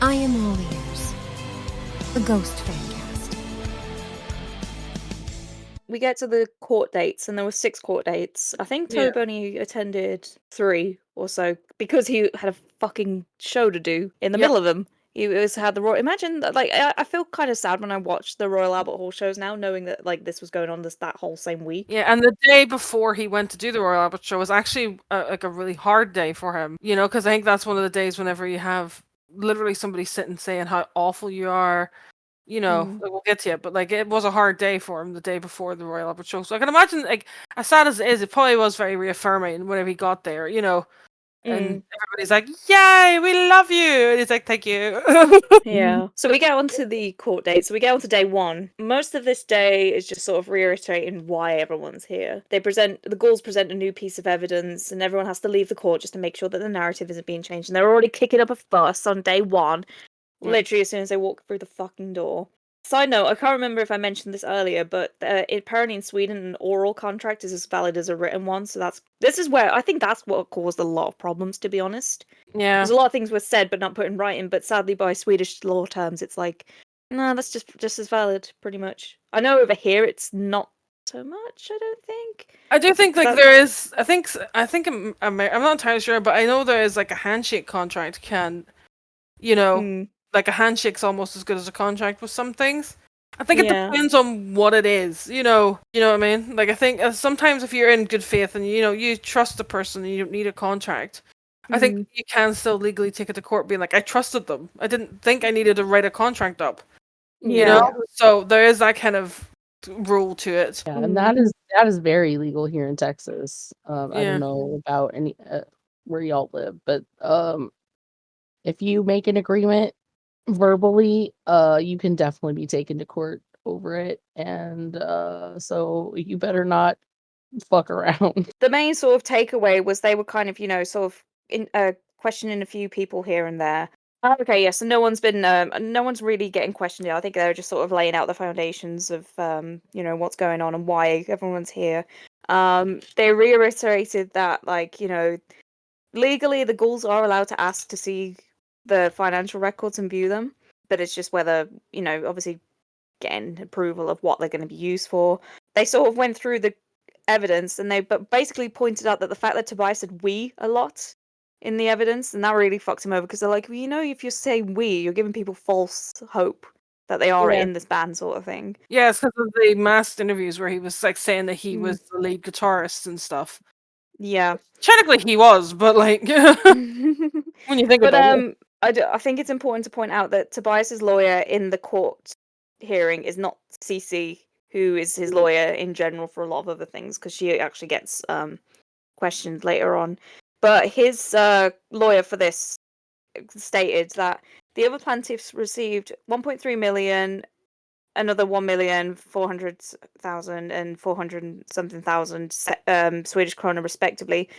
I am all ears. The Ghost Fancast. We get to the court dates, and there were 6 court dates. I think Yeah. Tobe only attended 3 or so because he had a fucking show to do in the Yep. middle of them. He had the Royal. Imagine that, like, I feel kind of sad when I watch the Royal Albert Hall shows now, knowing that like this was going on that whole same week. Yeah, and the day before he went to do the Royal Albert Show was actually like a really hard day for him, you know, because I think that's one of the days whenever you have literally somebody sitting saying how awful you are, you know, like, we'll get to it, but like it was a hard day for him the day before the Royal Albert Show. So I can imagine, like, as sad as it is, it probably was very reaffirming whenever he got there, you know. And everybody's like, "Yay, we love you!" And he's like, "Thank you." Yeah. So we get onto the court date. So we get onto day 1. Most of this day is just sort of reiterating why everyone's here. The Gauls present a new piece of evidence, and everyone has to leave the court just to make sure that the narrative isn't being changed. And they're already kicking up a fuss on day 1, literally as soon as they walk through the fucking door. Side note, I can't remember if I mentioned this earlier, but apparently in Sweden, an oral contract is as valid as a written one. So this is where I think that's what caused a lot of problems, to be honest. Yeah. Because a lot of things were said but not put in writing, but sadly by Swedish law terms, it's like, no, that's just as valid, pretty much. I know over here it's not so much, I don't think. I do think like there is. I think I'm not entirely sure, but I know there is like a handshake contract can, you know, like a handshake's almost as good as a contract with some things. I think it depends on what it is, you know what I mean? Like I think sometimes if you're in good faith and you know you trust the person and you don't need a contract, I think you can still legally take it to court being like, I trusted them. I didn't think I needed to write a contract up. You know? So there is that kind of rule to it. Yeah, and that is very legal here in Texas. I don't know about any where y'all live, but if you make an agreement verbally, you can definitely be taken to court over it, and so you better not fuck around. The main sort of takeaway was they were kind of, you know, sort of questioning a few people here and there. Okay, yes, so no one's really getting questioned yet. I think they're just sort of laying out the foundations of, you know, what's going on and why everyone's here. They reiterated that, like, you know, legally the Gauls are allowed to ask to see the financial records and view them, but it's just whether, you know, obviously getting approval of what they're going to be used for. They sort of went through the evidence and but basically pointed out that the fact that Tobias said "we" a lot in the evidence, and that really fucked him over because they're like, well, you know, if you say "we," you're giving people false hope that they are in this band, sort of thing. Yeah, it's because of the masked interviews where he was like saying that he was the lead guitarist and stuff. Yeah, technically he was, but like when you think about it. I think it's important to point out that Tobias's lawyer in the court hearing is not Cece, who is his lawyer in general for a lot of other things, because she actually gets questioned later on. But his lawyer for this stated that the other plaintiffs received 1.3 million, another 1,400,000 and 400 something thousand Swedish krona respectively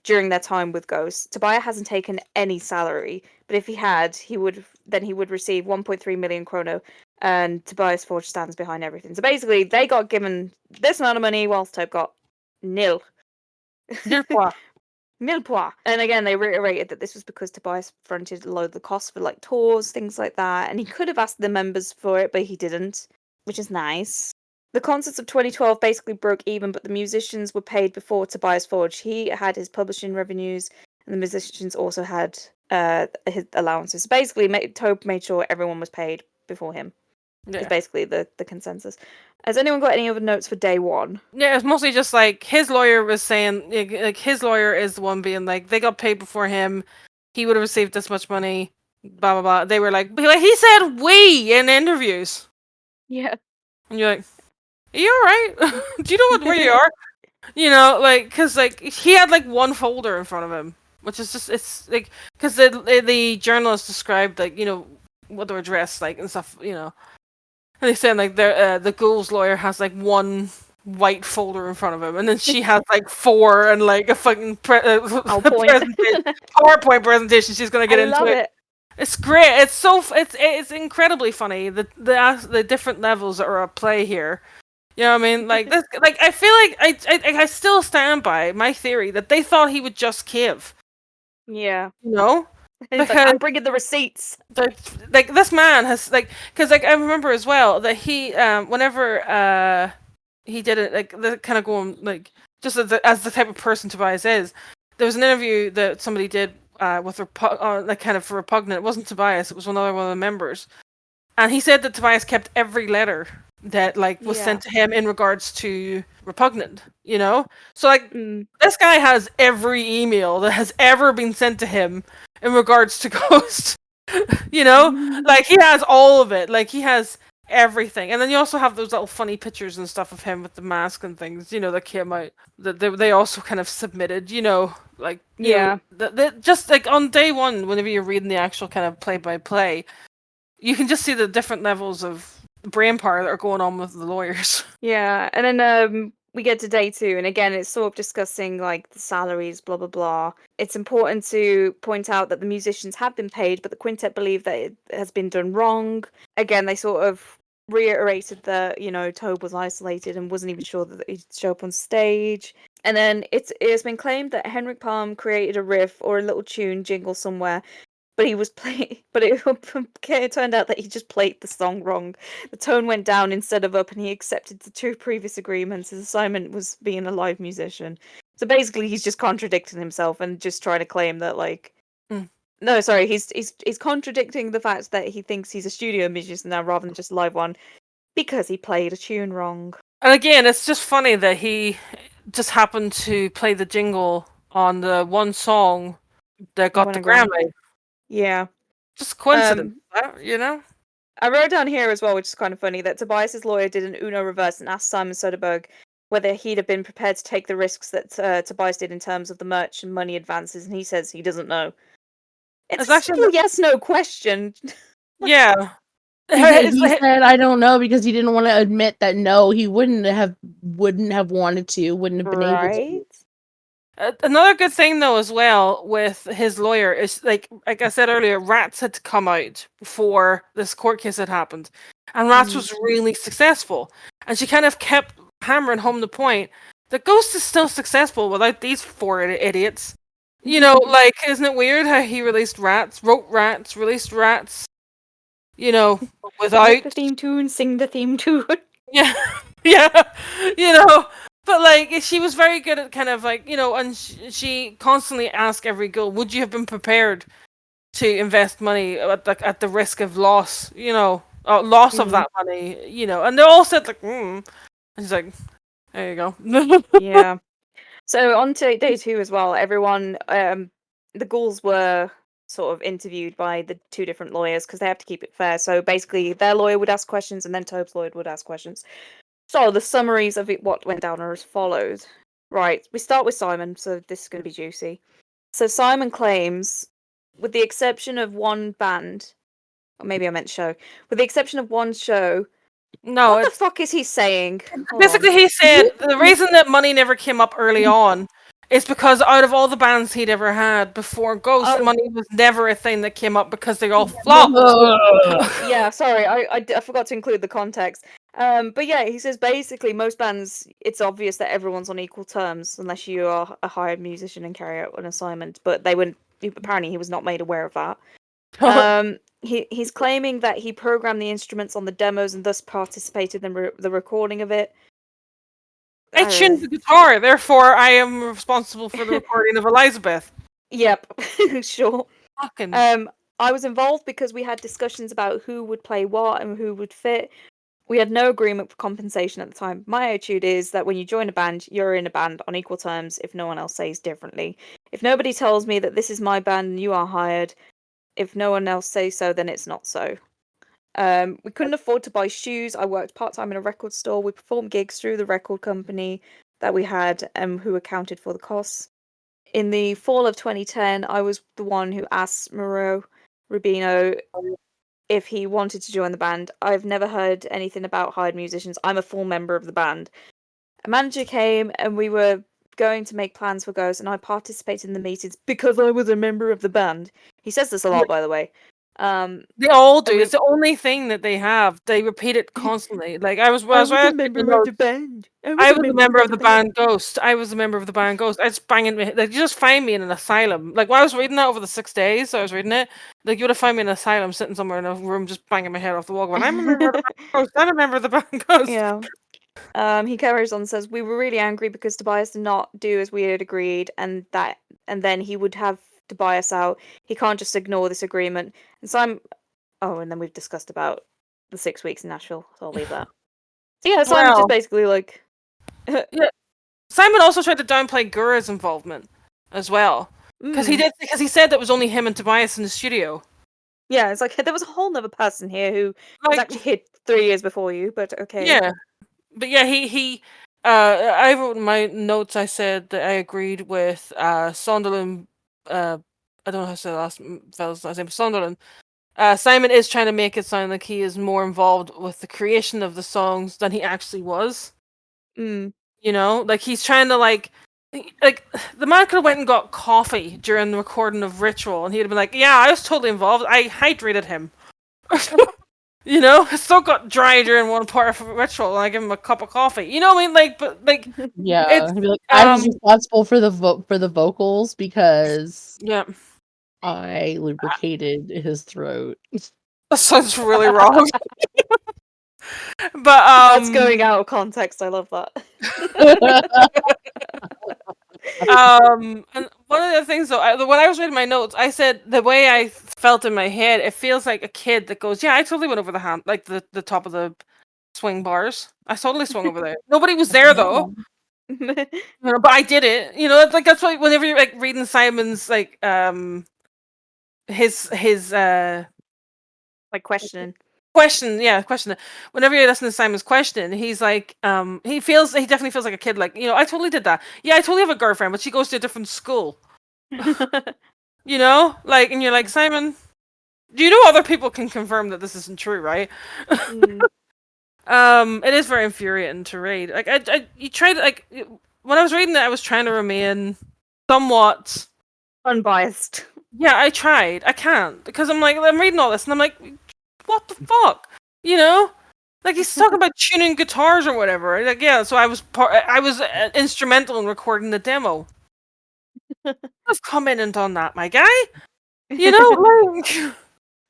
during their time with Ghosts. Tobias hasn't taken any salary, but if he had, he would receive 1.3 million krona, and Tobias Forge stands behind everything. So basically, they got given this amount of money whilst Tobe got nil. Mille pois. And again, they reiterated that this was because Tobias fronted a load of the costs for like tours, things like that, and he could have asked the members for it, but he didn't, which is nice. The concerts of 2012 basically broke even, but the musicians were paid before Tobias Forge. He had his publishing revenues, and the musicians also had his allowances. Basically, Tobe made sure everyone was paid before him. Is basically the consensus. Has anyone got any other notes for day 1? Yeah, it's mostly just like his lawyer was saying, like his lawyer is the one being like, they got paid before him, he would have received this much money, blah blah blah. They were like he said "we" in interviews. Yeah, and you're like, are you alright? Do you know where you are? You know, like, because like he had like one folder in front of him, which is just, it's like, because the journalist described like, you know, what they were dressed like and stuff, you know. And they said like the Ghoul's lawyer has like one white folder in front of him, and then she has like 4 and like a fucking PowerPoint presentation she's gonna get into it. It's great. It's it's incredibly funny. The different levels that are at play here. You know what I mean? Like this. Like I feel like I still stand by my theory that they thought he would just cave. Yeah. You know? And he's like, I'm bringing the receipts. Like this man has because I remember as well that he whenever he did it the kind of going just as the type of person Tobias is. There was an interview that somebody did with kind of for Repugnant. It wasn't Tobias; it was one of the members, and he said that Tobias kept every letter that was sent to him in regards to Repugnant. So this guy has every email that has ever been sent to him in regards to Ghost. He has all of it. He has everything. And then you also have those little funny pictures and stuff of him with the mask and things, that came out that they also kind of submitted, just on day one, whenever you're reading the actual kind of play-by-play, you can just see the different levels of brain power that are going on with the lawyers. Yeah, and then we get to day 2, and again, it's sort of discussing the salaries, blah blah blah. It's important to point out that the musicians have been paid, but the quintet believe that it has been done wrong. Again, they sort of reiterated that Tobe was isolated and wasn't even sure that he'd show up on stage. And then it has been claimed that Henrik Palm created a riff or a little tune jingle somewhere, but he was but it turned out that he just played the song wrong. The tone went down instead of up, and he accepted the 2 previous agreements. His assignment was being a live musician. So basically, he's just contradicting himself and just trying to claim that no, sorry, he's contradicting the fact that he thinks he's a studio musician now rather than just a live one because he played a tune wrong. And again, it's just funny that he just happened to play the jingle on the one song that got the Grammy. Yeah. Just coincidence, I wrote down here as well, which is kind of funny, that Tobias's lawyer did an Uno reverse and asked Simon Soderbergh whether he'd have been prepared to take the risks that Tobias did in terms of the merch and money advances, and he says he doesn't know. It's actually a yes/no question. Yeah. He said, I don't know, because he didn't want to admit that no, he wouldn't have wanted to, wouldn't have been able to. Another good thing, though, as well, with his lawyer is, like I said earlier, Rats had come out before this court case had happened. And Rats was really successful. And she kind of kept hammering home the point that Ghost is still successful without these 4 idiots. Isn't it weird how he released Rats, wrote Rats, released Rats, without... Write the theme tune, sing the theme tune. Yeah, yeah, but she was very good at kind of and she constantly asked every girl, would you have been prepared to invest money at the risk of loss, loss of that money, and they all said and she's like, there you go. Yeah. So on to day 2 as well, everyone, the ghouls were sort of interviewed by the 2 different lawyers because they have to keep it fair. So basically, their lawyer would ask questions and then Tobe's lawyer would ask questions. So the summaries of what went down are as follows. Right, we start with Simon, so this is going to be juicy. So Simon claims, with the exception of one band, or maybe I meant show, with the exception of one show, what the fuck is he saying? Basically, he said the reason that money never came up early on is because out of all the bands he'd ever had before Ghost, money was never a thing that came up because they all flopped. Yeah, sorry, I forgot to include the context. But yeah, he says basically most bands, it's obvious that everyone's on equal terms unless you are a hired musician and carry out an assignment. But they wouldn't. Apparently, he was not made aware of that. He's claiming that he programmed the instruments on the demos and thus participated in the recording of it. I tuned the guitar, therefore I am responsible for the recording of Elizabeth. Yep, sure. Fucking. I was involved because we had discussions about who would play what and who would fit. We had no agreement for compensation at the time. My attitude is that when you join a band, you're in a band on equal terms if no one else says differently. If nobody tells me that this is my band and you are hired, if no one else says so, then it's not so. We couldn't afford to buy shoes. I worked part-time in a record store. We performed gigs through the record company that we had, who accounted for the costs. In the fall of 2010, I was the one who asked Mauro Rubino if he wanted to join the band. I've never heard anything about hired musicians. I'm a full member of the band. A manager came and we were going to make plans for Ghost, and I participated in the meetings because I was a member of the band. He says this a lot, by the way. They all do. we- It's the only thing that they have. They repeat it constantly. Like I was a member of the band. I was a member of the band Ghost. I was a member of the band Ghost. I just banging my like you just find me in an asylum. Like when I was reading that over the 6 days, I was reading it. Like you would have found me in an asylum, sitting somewhere in a room, just banging my head off the wall, going, "I'm a member of the band Ghost. I'm a member of the band Ghost." Yeah. He carries on and says, "We were really angry because Tobias did not do as we had agreed, and then he would have Tobias out. He can't just ignore this agreement." And so and then we've discussed about the 6 weeks in Nashville, so I'll leave that. So yeah, Simon's just basically like, yeah. Simon also tried to downplay Gura's involvement as well, because he said that it was only him and Tobias in the studio. Yeah, it's like there was a whole other person here who was actually here 3 years before you, but okay. Yeah, but yeah, I wrote in my notes. I said that I agreed with Sunderland. I don't know how to say the last fellow's last name. Sunderland. Simon is trying to make it sound like he is more involved with the creation of the songs than he actually was. Mm. You know, like he's trying to like the man could have went and got coffee during the recording of Ritual, and he'd have been like, "Yeah, I was totally involved. I hydrated him." You know, his throat got dry during one part of Ritual, and I give him a cup of coffee. You know what I mean? Like, but like, Yeah, he'd be like, I was responsible for the vocals because yeah, I lubricated his throat. that sounds really wrong. But That's going out of context. I love that. And one of the things though, when I was reading my notes, I said the way I felt in my head, it feels like a kid that goes, "Yeah, I totally went over the top of the swing bars. I totally swung over there. Nobody was there though, but I did it. You know, that's why whenever you're like reading Simon's like his like questioning. Question. Whenever you listen to Simon's question, he's like, he definitely feels like a kid. Like, you know, I totally did that. Yeah, I totally have a girlfriend, but she goes to a different school. You know, like, and you're like, Simon, do you know other people can confirm that this isn't true, right? It is very infuriating to read. Like, you tried like when I was reading it, I was trying to remain somewhat unbiased. Yeah, I tried. I can't because I'm reading all this and I'm like, what the fuck? You know, like he's talking about tuning guitars or whatever. Like, yeah, so I was instrumental in recording the demo. I've come in and done that, my guy. You know, like.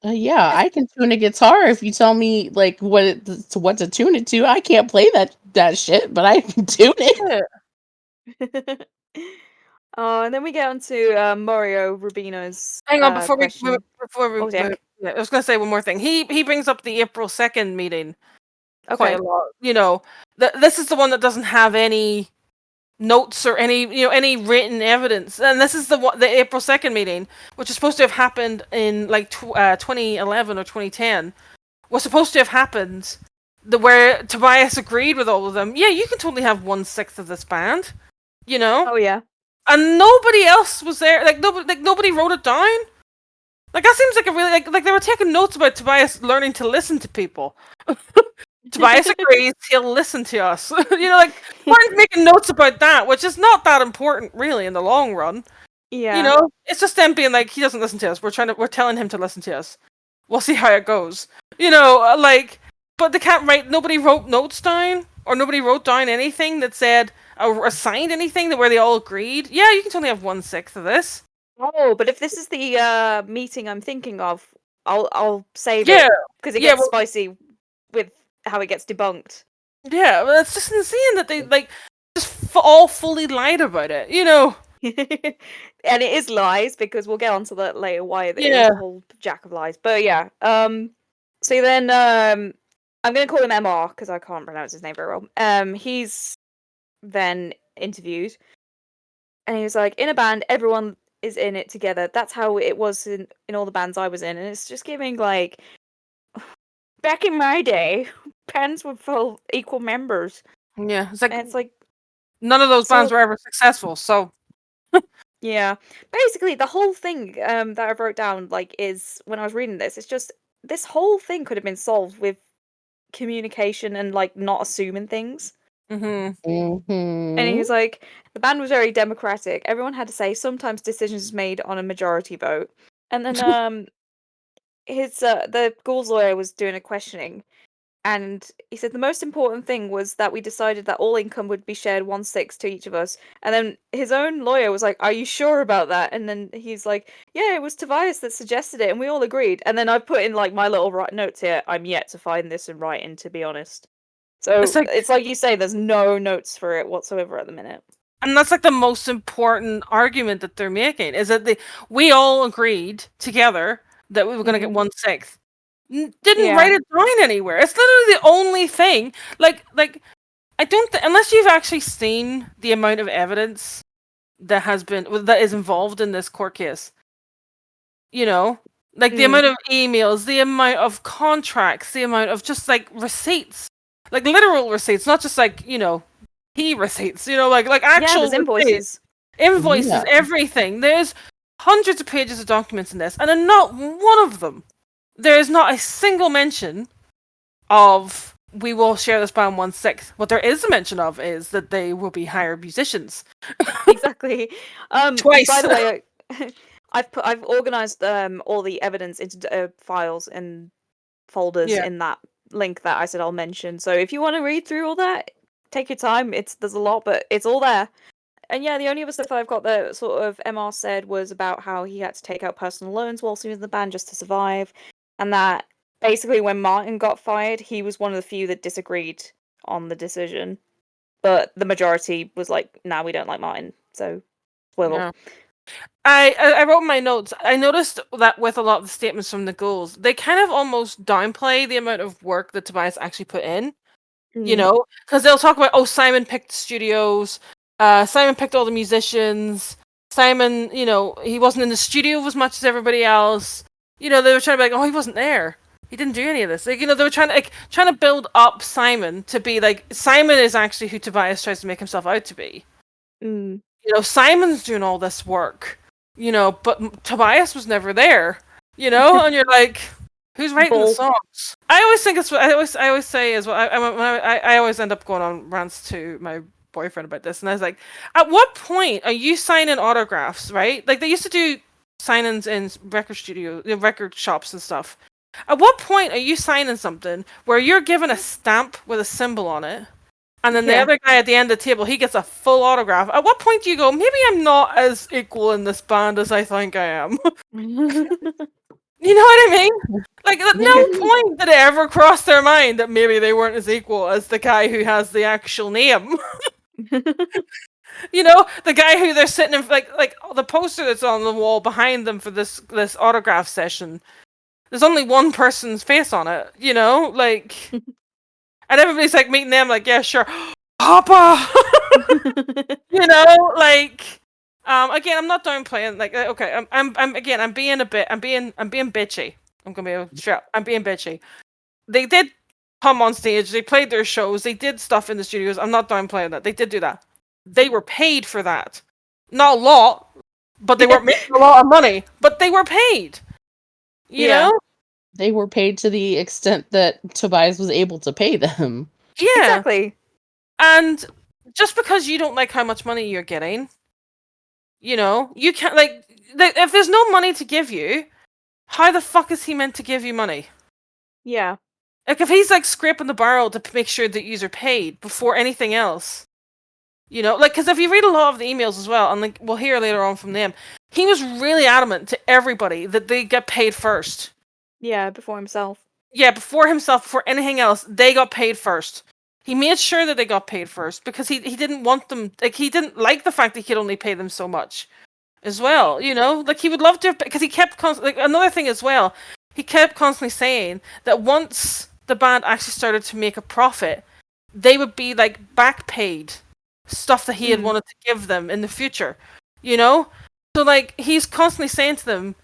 Yeah, I can tune a guitar if you tell me like what to tune it to. I can't play that shit, but I can tune it. And then we get on to Mario Rubino's. Hang on, before we yeah, I was gonna say one more thing. He brings up the April 2nd meeting quite a lot. You know, this is the one that doesn't have any notes or any written evidence, and this is the April 2nd meeting, which is supposed to have happened in like 2011 or 2010, was supposed to have happened where Tobias agreed with all of them. Yeah, you can totally have 1/6 of this band, you know. Oh yeah, and nobody else was there. Like nobody wrote it down. Like that seems like a really like they were taking notes about Tobias learning to listen to people. Tobias agrees he'll listen to us. You know, like Martin's making notes about that, which is not that important really in the long run. Yeah. You know, it's just them being like, he doesn't listen to us. We're telling him to listen to us. We'll see how it goes. You know, like, but they can't write. Nobody wrote notes down, or nobody wrote down anything that said or signed anything where they all agreed. Yeah, you can only have 1/6 of this. Oh, but if this is the meeting I'm thinking of, I'll save it because it gets spicy with how it gets debunked. Yeah, well, it's just insane that they like just all fully lied about it, you know. And it is lies because we'll get onto that later. Why it is a whole jack of lies, but yeah. So then I'm gonna call him MR because I can't pronounce his name very well. He's then interviewed, and he was like, in a band, everyone is in it together. That's how it was in all the bands I was in, and it's just giving like back in my day, bands were full equal members. Yeah, it's like none of those bands were ever successful. So yeah, basically the whole thing that I wrote down like is when I was reading this, it's just this whole thing could have been solved with communication and like not assuming things. And he's like, the band was very democratic. Everyone had to say. Sometimes decisions made on a majority vote. And then the Ghoul's lawyer was doing a questioning, and he said the most important thing was that we decided that all income would be shared 1/6 to each of us. And then his own lawyer was like, "Are you sure about that?" And then he's like, "Yeah, it was Tobias that suggested it, and we all agreed." And then I put in like my little notes here. I'm yet to find this in writing, to be honest. So it's like you say, there's no notes for it whatsoever at the minute. And that's like the most important argument that they're making, is that we all agreed together that we were going to get 1/6. Didn't write it down anywhere. It's literally the only thing. Like I don't unless you've actually seen the amount of evidence that is involved in this court case. You know, like the amount of emails, the amount of contracts, the amount of just like receipts, like literal receipts, not just like receipts. Like actual invoices, everything. There's hundreds of pages of documents in this, and in not one of them there is not a single mention of we will share this band 1/6. What there is a mention of is that they will be hired musicians. Exactly. Twice. By the way, I've organized all the evidence into files and folders in that link that I said I'll mention. So if you want to read through all that, take your time. There's a lot, but it's all there. And yeah, the only other stuff I've got that sort of MR said was about how he had to take out personal loans whilst he was in the band just to survive. And that basically when Martin got fired, he was one of the few that disagreed on the decision. But the majority was like, nah, we don't like Martin. So, swivel. Yeah. I wrote in my notes, I noticed that with a lot of the statements from the Ghouls, they kind of almost downplay the amount of work that Tobias actually put in. Because they'll talk about, Simon picked studios, Simon picked all the musicians, Simon, he wasn't in the studio as much as everybody else. They were trying to be like, he wasn't there. He didn't do any of this. Like, they were trying to build up Simon to be like, Simon is actually who Tobias tries to make himself out to be. Simon's doing all this work, but Tobias was never there, and you're like, who's writing the songs? I always think I always say as well. I always end up going on rants to my boyfriend about this, and I was like, at what point are you signing autographs, right? Like they used to do signings in record shops and stuff. At what point are you signing something where you're given a stamp with a symbol on it, and then the other guy at the end of the table, he gets a full autograph? At what point do you go, maybe I'm not as equal in this band as I think I am? You know what I mean? Like, at no point did it ever cross their mind that maybe they weren't as equal as the guy who has the actual name. The guy who they're sitting in, like the poster that's on the wall behind them for this autograph session. There's only one person's face on it, like, and everybody's like meeting them, like, yeah, sure, Papa. Like. Again, I'm not downplaying. Like, okay, I'm being bitchy. I'm gonna be straight up. I'm being bitchy. They did come on stage. They played their shows. They did stuff in the studios. I'm not downplaying that. They did do that. They were paid for that. Not a lot, but they weren't making a lot of money. But they were paid. You know? They were paid to the extent that Tobias was able to pay them. Yeah, exactly. And just because you don't like how much money you're getting. You can't, like, if there's no money to give you, how the fuck is he meant to give you money? Yeah. Like, if he's, like, scraping the barrel to make sure that you're paid before anything else, like, because if you read a lot of the emails as well, and, like, we'll hear later on from them, he was really adamant to everybody that they get paid first. Yeah, before himself. Yeah, before himself, before anything else, they got paid first. He made sure that they got paid first because he didn't want them, like, he didn't like the fact that he could only pay them so much as well, like, he would love to, because he kept like, another thing as well, he kept constantly saying that once the band actually started to make a profit, they would be, like, back paid stuff that he had wanted to give them in the future, so, like, he's constantly saying to them,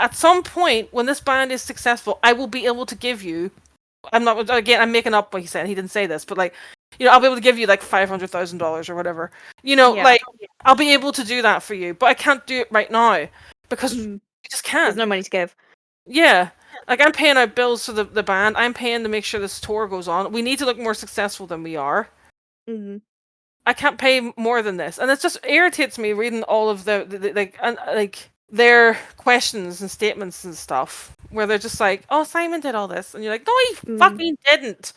at some point when this band is successful, I will be able to give you, I'm making up what he said. He didn't say this, but, like, I'll be able to give you, like, $500,000 or whatever. Like, I'll be able to do that for you, but I can't do it right now because you just can't. There's no money to give. Yeah. Like, I'm paying out bills for the band. I'm paying to make sure this tour goes on. We need to look more successful than we are. I can't pay more than this. And it just irritates me reading all of the their questions and statements and stuff. where they're just like, "Oh, Simon did all this," and you're like, "No, he Mm. fucking didn't."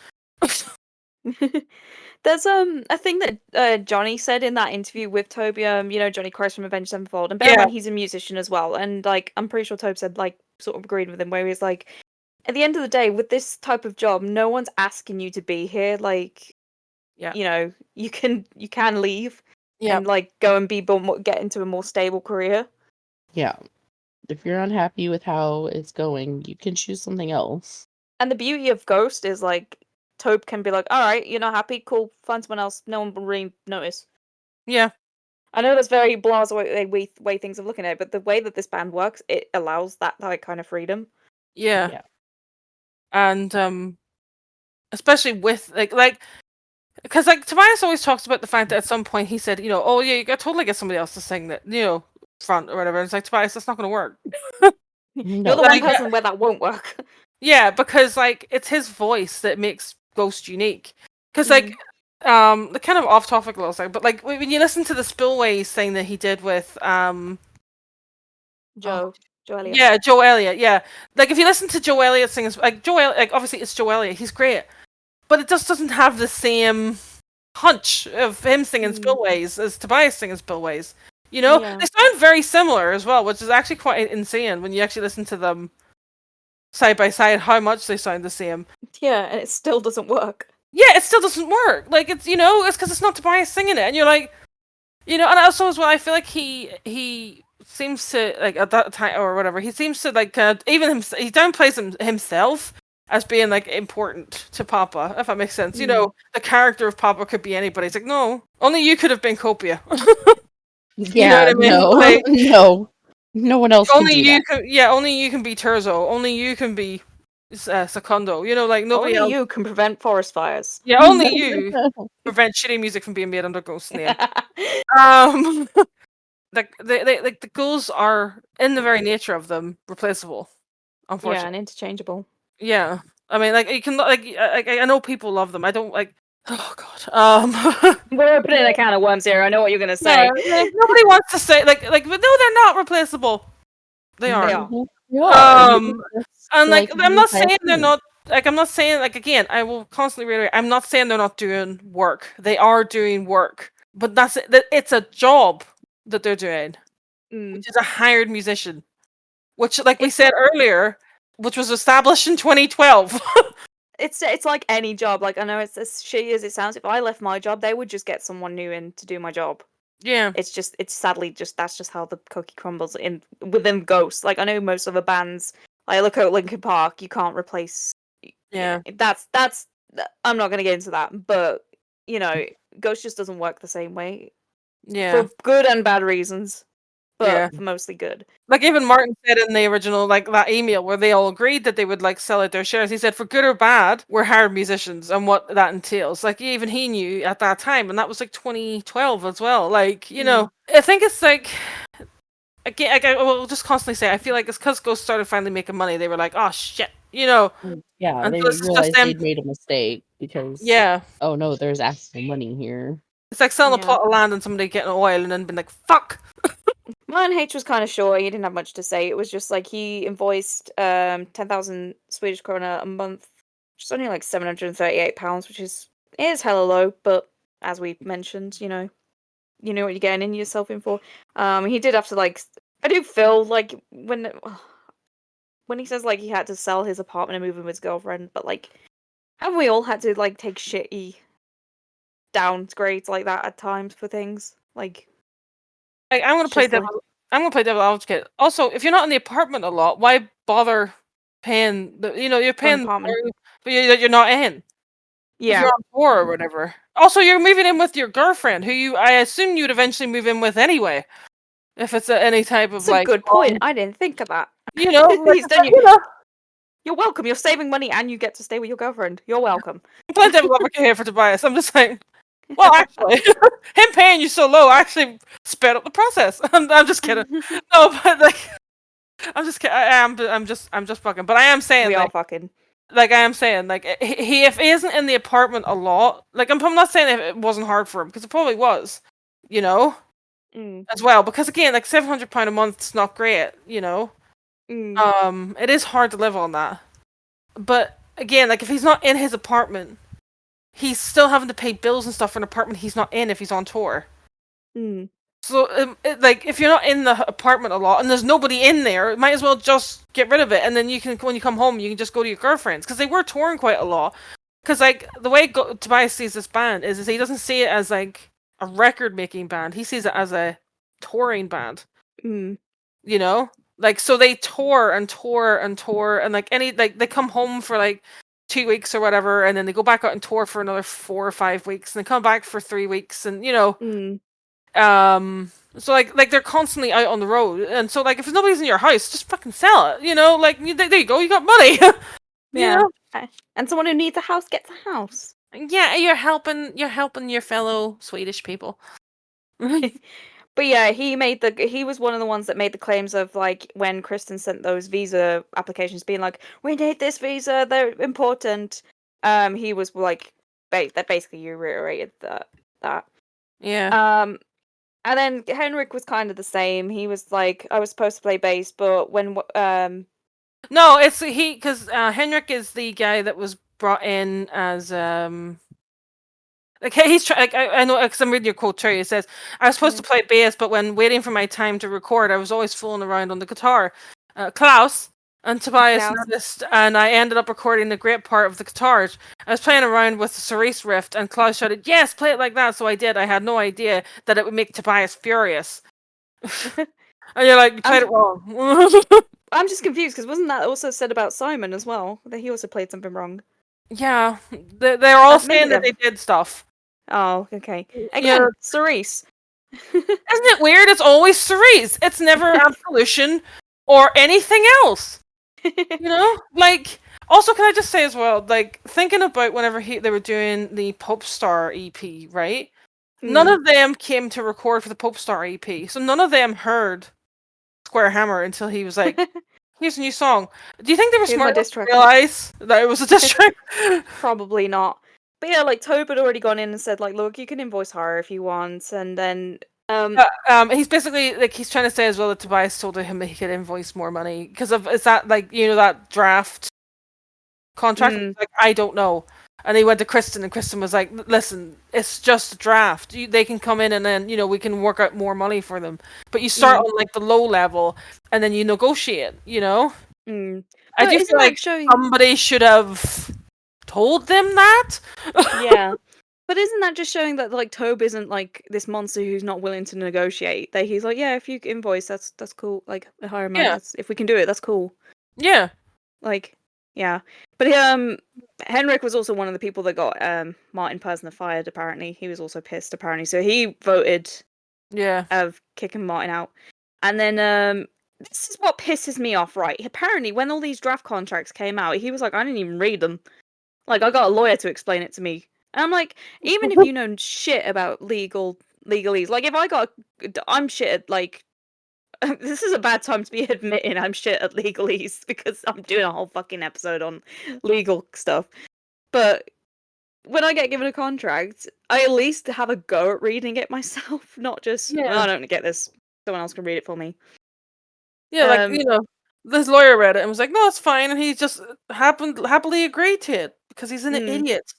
There's a thing that Johnny said in that interview with Toby, Johnny Christ from Avenged Sevenfold, and bear in mind he's a musician as well, and like I'm pretty sure Toby said like sort of agreed with him where he was like, at the end of the day, with this type of job, no one's asking you to be here. Like, you can leave and like go and get into a more stable career. Yeah. If you're unhappy with how it's going, you can choose something else. And the beauty of Ghost is like Tobe can be like, all right, you're not happy, cool, find someone else. No one will really notice. Yeah. I know that's very blasé way things of looking at it, but the way that this band works, it allows that like kind of freedom. Yeah. And especially with like because like Tobias always talks about the fact that at some point he said, oh yeah, you got totally get somebody else to sing that, front or whatever. And it's like, Tobias, that's not going to work. You're the one person where that won't work. Yeah, because like it's his voice that makes Ghost unique. Because like, the kind of off topic a little second, but like when you listen to the Spillways thing that he did with Joe Elliott. Yeah, Joe Elliott. Yeah, like if you listen to Joe Elliott sing, like obviously it's Joe Elliott, he's great, but it just doesn't have the same punch of him singing Spillways as Tobias singing Spillways. They sound very similar as well, which is actually quite insane when you actually listen to them side by side, how much they sound the same. Yeah, and it still doesn't work. Yeah, it still doesn't work. Like it's it's because it's not Tobias singing it, and you're like, and also as well, I feel like he seems to like at that time or whatever, he seems to like even he downplays himself as being like important to Papa, if that makes sense. The character of Papa could be anybody. It's like, no, only you could have been Copia. Yeah, no, like, no one else only can do you that. only you can be Terzo. Only you can be Secondo. Like nobody only else. You can prevent forest fires. Yeah, only you prevent shitty music from being made under Ghost's name. Like the ghouls are in the very nature of them replaceable, unfortunately. Yeah, and interchangeable. Yeah, I mean, like you can I know people love them. I don't like. Oh God. We're opening a can of worms here. I know what you're gonna say. Nobody wants to say like, but no, they're not replaceable. They are. They are. And like I'm not saying they're not. Like I'm not saying like again. I will constantly reiterate. I'm not saying they're not doing work. They are doing work, but that's it. It's a job that they're doing, which is a hired musician, which, like we said earlier, which was established in 2012. It's like any job. Like I know it's as shitty as it sounds. If I left my job, they would just get someone new in to do my job. Yeah. It's sadly that's just how the cookie crumbles within Ghost. Like I know most other bands, like look at Linkin Park, you can't replace. Yeah. That's I'm not gonna get into that, but Ghost just doesn't work the same way. Yeah. For good and bad reasons. But for mostly good. Like even Martin said in the original, like that email where they all agreed that they would like sell out their shares. He said, for good or bad, we're hired musicians and what that entails. Like even he knew at that time, and that was like 2012 as well. Like, I think it's like, again, I will just constantly say, I feel like it's because Ghost started finally making money. They were like, oh shit, Yeah, and they so realized they'd made a mistake because oh no, there's actual money here. It's like selling a plot of land and somebody getting oil and then being like, fuck. Mine H was kind of short. He didn't have much to say. It was just like he invoiced 10,000 Swedish krona a month, which is only like £738, which is hella low. But as we mentioned, you know what you're getting yourself in for. He did have to like. I do feel like when he says like he had to sell his apartment and move in with his girlfriend, but like, haven't we all had to like take shitty downgrades like that at times for things like? I'm gonna play devil advocate. Also, if you're not in the apartment a lot, why bother paying you're paying apartment, but you're not in. Yeah. If you're on tour or whatever. Also, you're moving in with your girlfriend, who I assume you'd eventually move in with anyway. If it's any type of That's a good point. I didn't think of that. He's done You're welcome. You're saving money and you get to stay with your girlfriend. You're welcome. I'm playing devil advocate here for Tobias. I'm just saying. Well, actually, him paying you so low actually sped up the process. I'm just kidding. No, but like, I'm just kidding. I'm just fucking. But I am saying we like, are fucking. Like I am saying, like if he isn't in the apartment a lot, like I'm not saying if it wasn't hard for him because it probably was, as well. Because again, like £700 a month is not great, It is hard to live on that. But again, like if he's not in his apartment, he's still having to pay bills and stuff for an apartment he's not in if he's on tour. So, like, if you're not in the apartment a lot and there's nobody in there, might as well just get rid of it, and then you can, when you come home, you can just go to your girlfriend's, because they were touring quite a lot. Because, like, the way Tobias sees this band is he doesn't see it as like a record-making band; he sees it as a touring band. You know, like, so they tour and tour and tour, and like they come home for like 2 weeks or whatever, and then they go back out and tour for another 4 or 5 weeks, and they come back for 3 weeks, and so like they're constantly out on the road, and so like if nobody's in your house, just fucking sell it, like there you go, you got money. Yeah. And someone who needs a house gets a house. Yeah, you're helping your fellow Swedish people. But yeah, he was one of the ones that made the claims of like when Kristen sent those visa applications being like, we need this visa, they're important. He was like that basically you reiterated that. Yeah. And then Henrik was kind of the same. He was like, I was supposed to play bass, but when No, it's because Henrik is the guy that was brought in as like he's like I know because I'm reading your quote too. It says, "I was supposed to play bass, but when waiting for my time to record, I was always fooling around on the guitar." Klaus and Tobias noticed, and I ended up recording the great part of the guitar. I was playing around with the Cerise riff, and Klaus shouted, "Yes, play it like that." So I did. I had no idea that it would make Tobias furious. And you're like, you played it wrong. I'm just confused because wasn't that also said about Simon as well? That he also played something wrong. Yeah, they're all saying that they did stuff. Oh, okay. Again, Cerise. Isn't it weird? It's always Cerise. It's never Absolution or anything else. Like, also, can I just say as well, like, thinking about whenever they were doing the Pope Star EP, right? None of them came to record for the Pope Star EP, so none of them heard Square Hammer until he was like, here's a new song. Do you think they were smart enough to realize that it was a diss track? Probably not. But yeah, like Tobe had already gone in and said, like, look, you can invoice her if you want, and then he's basically like he's trying to say as well that Tobias told him that he could invoice more money because of that like that draft contract. Like, I don't know. And he went to Kristen, and Kristen was like, listen, it's just a draft. They can come in and then, we can work out more money for them. But you start on, like, the low level, and then you negotiate, I do feel like somebody should have told them that. Yeah. But isn't that just showing that, like, Tobe isn't, like, this monster who's not willing to negotiate? That he's like, yeah, if you invoice, that's cool. Like, a higher amount, if we can do it, that's cool. Yeah. Like, yeah. But Henrik was also one of the people that got Martin Persner fired, apparently. He was also pissed, apparently. So he voted of kicking Martin out. And then this is what pisses me off, right? Apparently, when all these draft contracts came out, he was like, I didn't even read them. Like, I got a lawyer to explain it to me. And I'm like, even if you know shit about legalese, like, if I'm shit at, like, this is a bad time to be admitting I'm shit at legalese because I'm doing a whole fucking episode on legal stuff. But when I get given a contract, I at least have a go at reading it myself, not just, well, I don't get this. Someone else can read it for me. Yeah, this lawyer read it and was like, no, it's fine. And he just happily agreed to it because he's an idiot.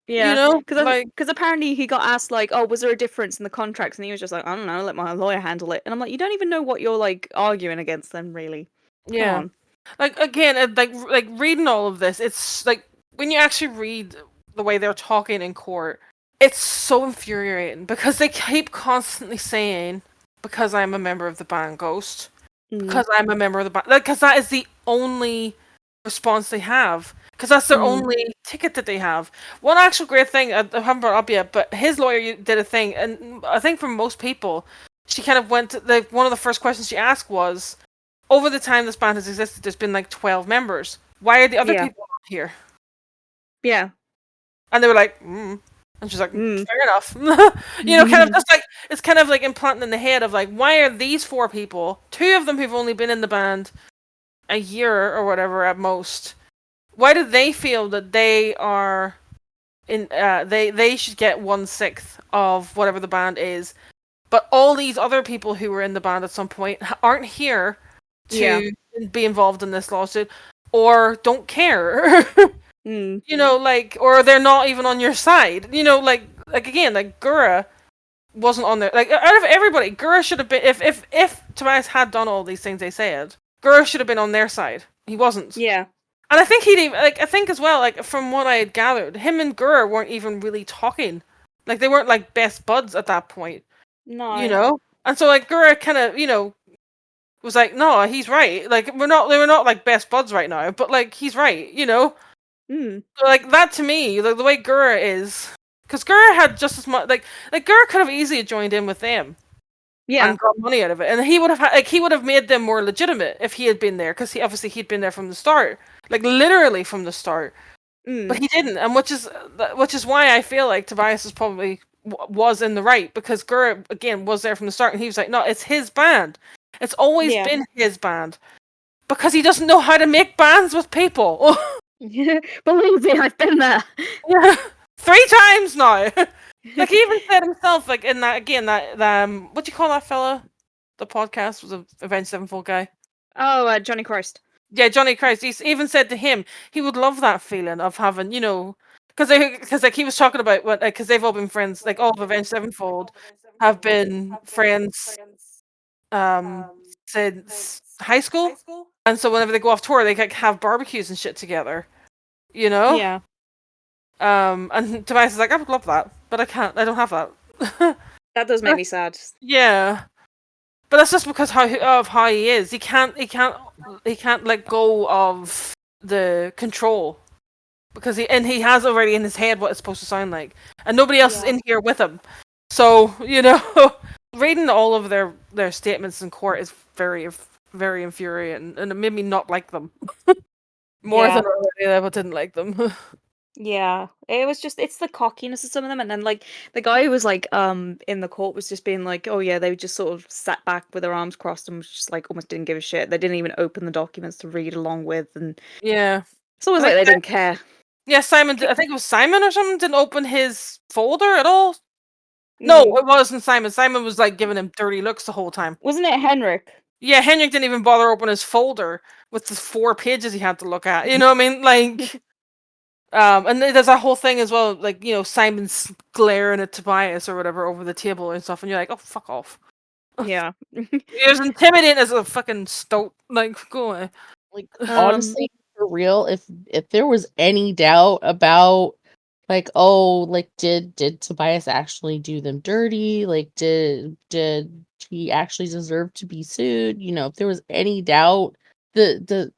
Yeah, because apparently he got asked, like, oh, was there a difference in the contracts? And he was just like, I don't know, let my lawyer handle it. And I'm like, you don't even know what you're, like, arguing against them, really. Come on. Like, again, like reading all of this, it's like, when you actually read the way they're talking in court, it's so infuriating because they keep constantly saying, because I'm a member of the band Ghost, because I'm a member of the band, because that is the only response they have. Because that's their only ticket that they have. One actual great thing, I haven't brought up yet, but his lawyer did a thing, and I think for most people, she kind of went, one of the first questions she asked was, over the time this band has existed, there's been like 12 members. Why are the other people not here? Yeah. And they were like, And she's like, fair enough. Kind of just like, it's kind of like implanting in the head of like, why are these 4 people, 2 of them who've only been in the band a year or whatever at most, why do they feel that they are in? They should get 1/6 of whatever the band is, but all these other people who were in the band at some point aren't here, to be involved in this lawsuit, or don't care. You know, like, or they're not even on your side. You know, like again, like Gura wasn't on there. Like out of everybody, Gura should have been. If Tobias had done all these things they said, Gura should have been on their side. He wasn't. Yeah. And I think he'd even, like, I think as well, like, from what I had gathered, him and Gura weren't even really talking. Like, they weren't, like, best buds at that point. No. You know? And so, like, Gura kind of, you know, was like, no, he's right. Like, they were not, like, best buds right now, but, like, he's right, you know? So, like, that to me, like, the way Gura is, because Gura had just as much, like, Gura could have easily joined in with them. Yeah. And got money out of it. And he would have he would have made them more legitimate if he had been there, because he'd been there from the start. Like, literally from the start. But he didn't, and which is why I feel like Tobias is probably was in the right, because Gura again was there from the start, and he was like, no, it's his band. It's always been his band, because he doesn't know how to make bands with people. Believe me, I've been there. Yeah, 3 times now. Like, he even said himself, like, in that again, that what do you call that fella? The podcast was a Avenged Sevenfold guy. Oh, Johnny Christ. Yeah, Johnny Christ. He's even said to him he would love that feeling of having, you know, because like he was talking about what, because they've all been friends, like all of Avenged Sevenfold have been friends since high school, and so whenever they go off tour, they like have barbecues and shit together, you know. Yeah. And Tobias is like, I would love that, but I can't. I don't have that. That does make me sad. Yeah. But that's just because of how he is. He can't let go of the control, because he has already in his head what it's supposed to sound like, and nobody else is in here with him. So, you know, reading all of their statements in court is very, very infuriating, and it made me not like them more than I already ever didn't like them. Yeah, it was just, it's the cockiness of some of them, and then like the guy who was like in the court was just being like, oh yeah, they just sort of sat back with their arms crossed and was just like almost didn't give a shit. They didn't even open the documents to read along with, and Yeah, it's almost like they didn't care. Yeah, Simon. I think it was Simon or something didn't open his folder at all. No, it wasn't Simon. Simon was like giving him dirty looks the whole time. Wasn't it Henrik? Yeah, Henrik didn't even bother open his folder with the 4 pages he had to look at. You know what I mean? Like, and there's that whole thing as well. Like, you know, Simon's glaring at Tobias or whatever over the table and stuff, and you're like, oh, fuck off. Yeah. He was intimidating as a fucking stoat. Like, go away. Like, honestly, for real, if there was any doubt about, like, oh, like, did Tobias actually do them dirty? Like, did he actually deserve to be sued? You know, if there was any doubt, the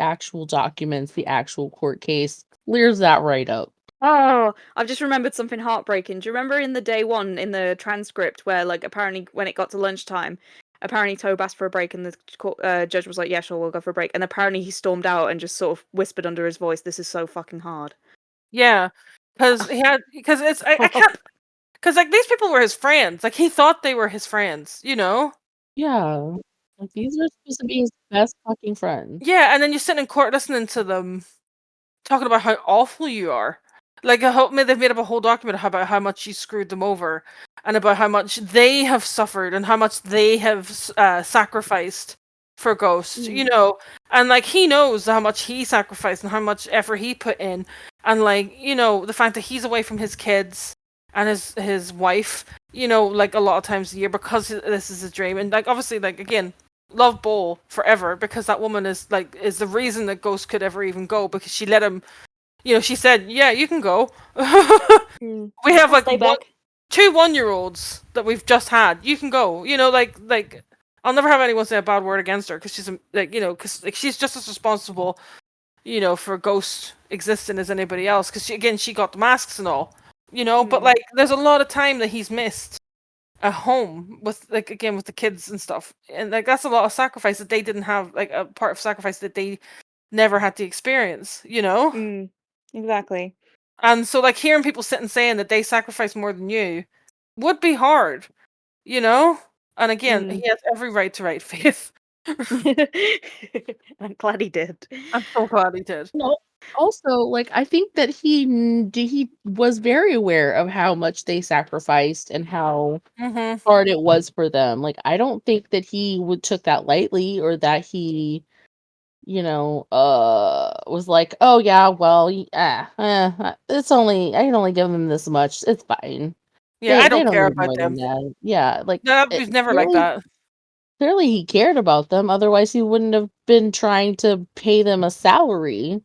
actual documents, the actual court case clears that right up. Oh, I've just remembered something heartbreaking. Do you remember in the day one in the transcript where, like, apparently when it got to lunchtime, apparently Tob asked for a break and the judge was like, yeah, sure, we'll go for a break. And apparently he stormed out and just sort of whispered under his voice, this is so fucking hard. Yeah, because it's I can't, because like these people were his friends. Like, he thought they were his friends, you know. Yeah, like, these are supposed to be his best fucking friends. Yeah, and then you sit in court listening to them talking about how awful you are. Like, they've made up a whole document about how much you screwed them over, and about how much they have suffered and how much they have sacrificed for Ghost, you know. And like, he knows how much he sacrificed and how much effort he put in, and like, you know, the fact that he's away from his kids and his wife, you know, like a lot of times a year, because this is his dream. And like, obviously, like, again, love Bull forever, because that woman is the reason that Ghost could ever even go, because she let him, you know, she said, yeah, you can go. We have like 2 1-year-olds that we've just had. You can go. You know, like I'll never have anyone say a bad word against her, because she's like, you know, because like, she's just as responsible, you know, for Ghost existing as anybody else, because she got the masks and all, you know. But like, there's a lot of time that he's missed at home with, like, again, with the kids and stuff, and like, that's a lot of sacrifice that they didn't have, like a part of sacrifice that they never had to experience, you know. Exactly. And so, like, hearing people sit and saying that they sacrificed more than you would be hard, you know. And again, he has every right to write faith. I'm glad he did. I'm so glad he did. No, Also, like, I think that he was very aware of how much they sacrificed and how hard it was for them. Like, I don't think that he would took that lightly, or that he, was like, "Oh yeah, well, it's only I can only give them this much. It's fine." Yeah, I They don't don't care need about more than them. that. Yeah, like, No, he's never like clearly, that. clearly he cared about them. Otherwise, he wouldn't have been trying to pay them a salary.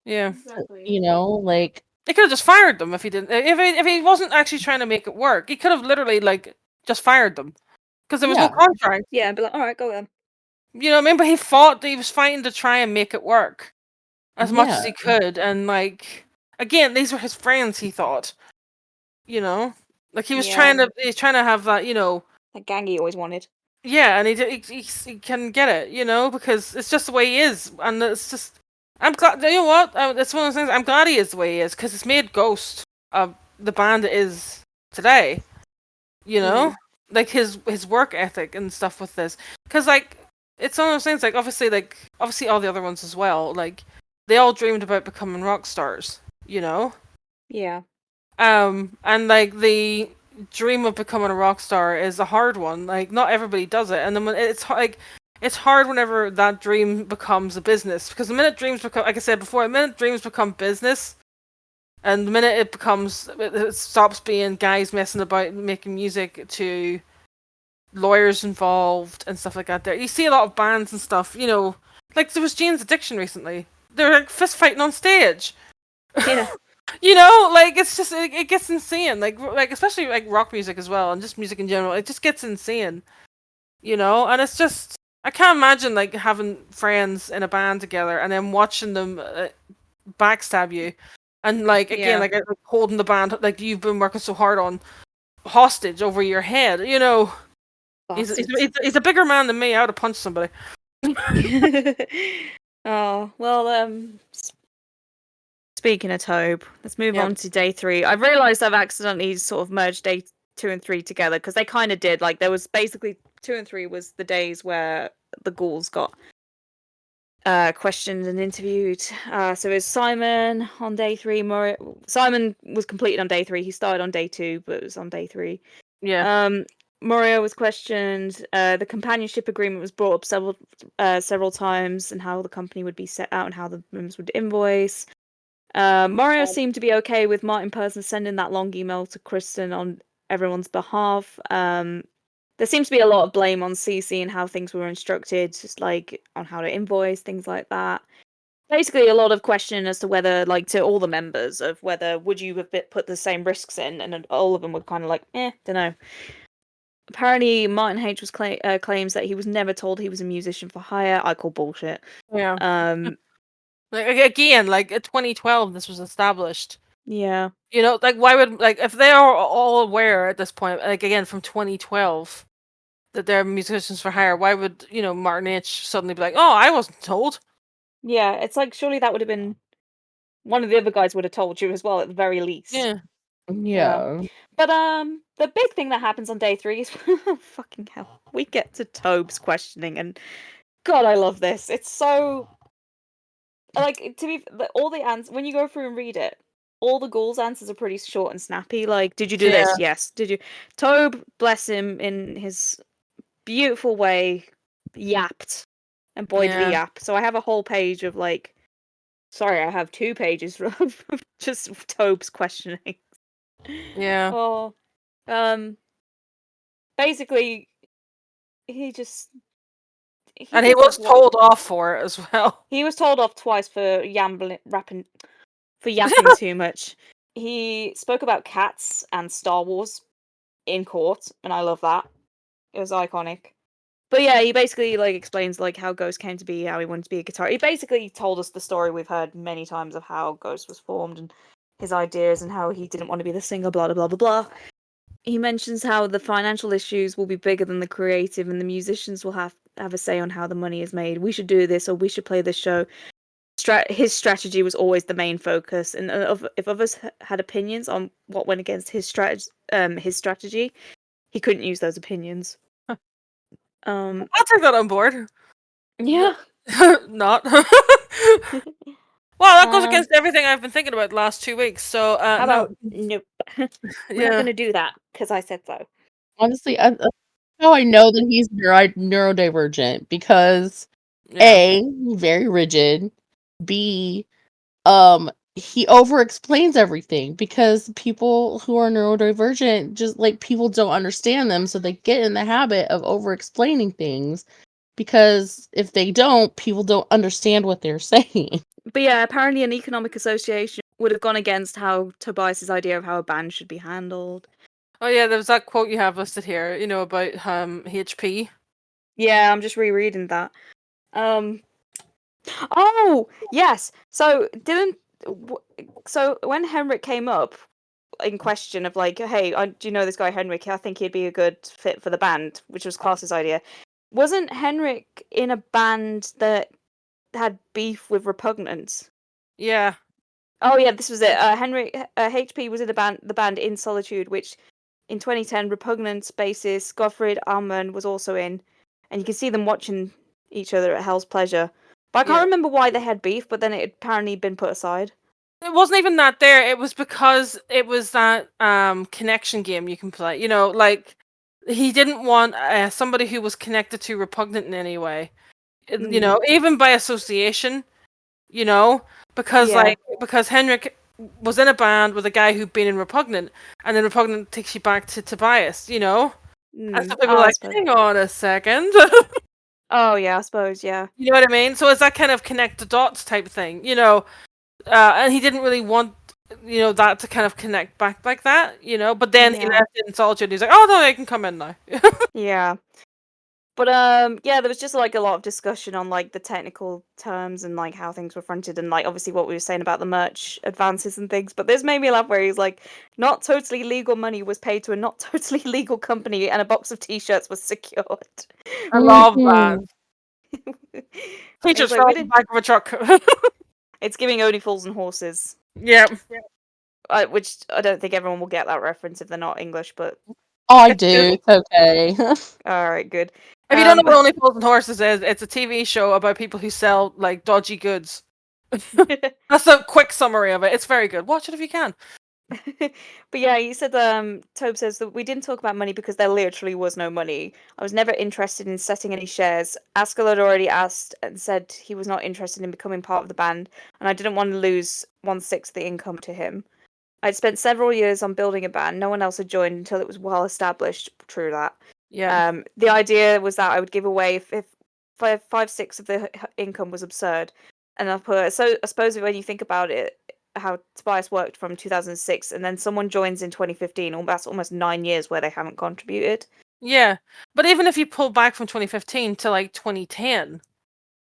Yeah. Exactly. Like, He could have just fired them if he didn't. If he wasn't actually trying to make it work, he could have literally like just fired them because there was no yeah, contract. Yeah, and be like, all right, go then. You know what I mean? But he was fighting to try and make it work as much as yeah, he could, and like again, these were his friends. He thought, like he was Yeah. he's trying to have that, That gang he always wanted. yeah, and he can get it, because it's just the way he is, and it's just I'm glad. You know what? It's one of those things. I'm glad he is the way he is because it's made Ghost the band it is today. Like his work ethic and stuff with this, because like it's one of those things. Like obviously all the other ones as well. Like they all dreamed about becoming rock stars. Yeah. And like the dream of becoming a rock star is a hard one. Like not everybody does it, and then it's hard whenever that dream becomes a business. Because the minute dreams become, like I said before, the minute dreams become business, and the minute it stops being guys messing about making music to lawyers involved and stuff like that. There, you see a lot of bands and stuff. Like there was Jane's Addiction recently. They're like fist fighting on stage. Yeah. Like it's just it gets insane. Like especially like rock music as well, and just music in general. It just gets insane. And it's just I can't imagine like having friends in a band together and then watching them backstab you, and like again Yeah. like holding the band like you've been working so hard on hostage over your head. He's a bigger man than me. I would have punched somebody. Oh, well, speaking of Tobe, let's move Yeah. on to day 3. I've realised I've accidentally sort of merged day 2 and 3 together because they kind of did. Like, there was basically 2 and 3 was the days where the ghouls got questioned and interviewed. So it was Simon on day 3. Simon was completed on day 3. He started on day 2, but it was on day 3. Yeah. Morio was questioned. The companionship agreement was brought up several times, and how the company would be set out and how the members would invoice. Morio seemed to be okay with Martin Persson sending that long email to Kristen on everyone's behalf. There seems to be a lot of blame on CC and how things were instructed, just like on how to invoice, things like that. Basically, a lot of question as to whether, like, to all the members of whether would you have put the same risks in, and all of them were kind of like, don't know. Apparently, Martin H was claims that he was never told he was a musician for hire. I call bullshit. Yeah. Like, again, like in 2012, this was established. Yeah. Like why would like if they are all aware at this point, like again from 2012, that they're musicians for hire, why would Martin H suddenly be like, oh, I wasn't told? Yeah, it's like surely that would have been one of the other guys would have told you as well at the very least. yeah. But the big thing that happens on day 3 is fucking hell. We get to Tobe's questioning, and God, I love this. It's so like all the answers when you go through and read it. All the ghouls' answers are pretty short and snappy. Like, did you do this? Yes. Did you? Tobe, bless him, in his beautiful way, yapped, and boy did he yap. So I have a whole page of like, sorry, I have 2 pages of just Tobe's questioning. Yeah. Oh, basically, he just And he was told off for it as well. He was told off twice for yapping too much. He spoke about cats and Star Wars in court, and I love that. It was iconic. But yeah, he basically like explains like how Ghost came to be, how he wanted to be a guitarist. He basically told us the story we've heard many times of how Ghost was formed and his ideas and how he didn't want to be the singer, blah blah blah blah blah. He mentions how the financial issues will be bigger than the creative, and the musicians will have a say on how the money is made. We should do this, or we should play this show. His strategy was always the main focus, and if others had opinions on what went against his strategy, he couldn't use those opinions. I'll take that on board. Yeah. Not. Well, that goes against everything I've been thinking about the last 2 weeks. So, How no. about nope? We're not going to do that because I said so. Honestly, how I know that he's neurodivergent because Yeah. A, very rigid. B, he over explains everything because people who are neurodivergent just like people don't understand them, so they get in the habit of over explaining things because if they don't, people don't understand what they're saying. But yeah, apparently an economic association would have gone against how Tobias's idea of how a band should be handled. Oh yeah, there was that quote you have listed here, about HP. Yeah, I'm just rereading that. Oh yes. So when Henrik came up in question of like, hey, do you know this guy Henrik? I think he'd be a good fit for the band, which was Klaus's idea. Wasn't Henrik in a band that had beef with Repugnance? Yeah. Oh yeah, this was it. Henrik HP was in the band In Solitude, which in 2010 Repugnance bassist Gottfried Ammann was also in, and you can see them watching each other at Hell's Pleasure. But I can't remember why they had beef, but then it had apparently been put aside. It wasn't even that there. It was because it was that connection game you can play. Like he didn't want somebody who was connected to Repugnant in any way. Even by association. Because because Henrik was in a band with a guy who'd been in Repugnant, and then Repugnant takes you back to Tobias. And so people were like, hang on a second. Oh yeah, I suppose, yeah. You know what I mean? So it's that kind of connect the dots type thing, and he didn't really want, that to kind of connect back like that, but then he left it in Solitude and he's like, oh no, they can come in now. Yeah. But yeah, there was just like a lot of discussion on like the technical terms and like how things were fronted and like obviously what we were saying about the merch advances and things. But this made me laugh where he's like, not totally legal money was paid to a not totally legal company and a box of t-shirts was secured. I love that. Like, Teachers fell in the back of a truck. It's giving Only Fools and Horses. Yeah. Which I don't think everyone will get that reference if they're not English, but I do. It's okay. all right, good. If you don't know what Only Fools and Horses is, it's a TV show about people who sell like dodgy goods. That's a quick summary of it. It's very good. Watch it if you can. But yeah, you said Tobe says that we didn't talk about money because there literally was no money. I was never interested in setting any shares. Askell had already asked and said he was not interested in becoming part of the band, and I didn't want to lose 1/6 of the income to him. I'd spent several years on building a band. No one else had joined until it was well established. True that. Yeah. The idea was that I would give away if 5/6 of the income was absurd, and I put so I suppose when you think about it, how Tobias worked from 2006, and then someone joins in 2015. That's almost 9 years where they haven't contributed. Yeah, but even if you pull back from 2015 to like 2010,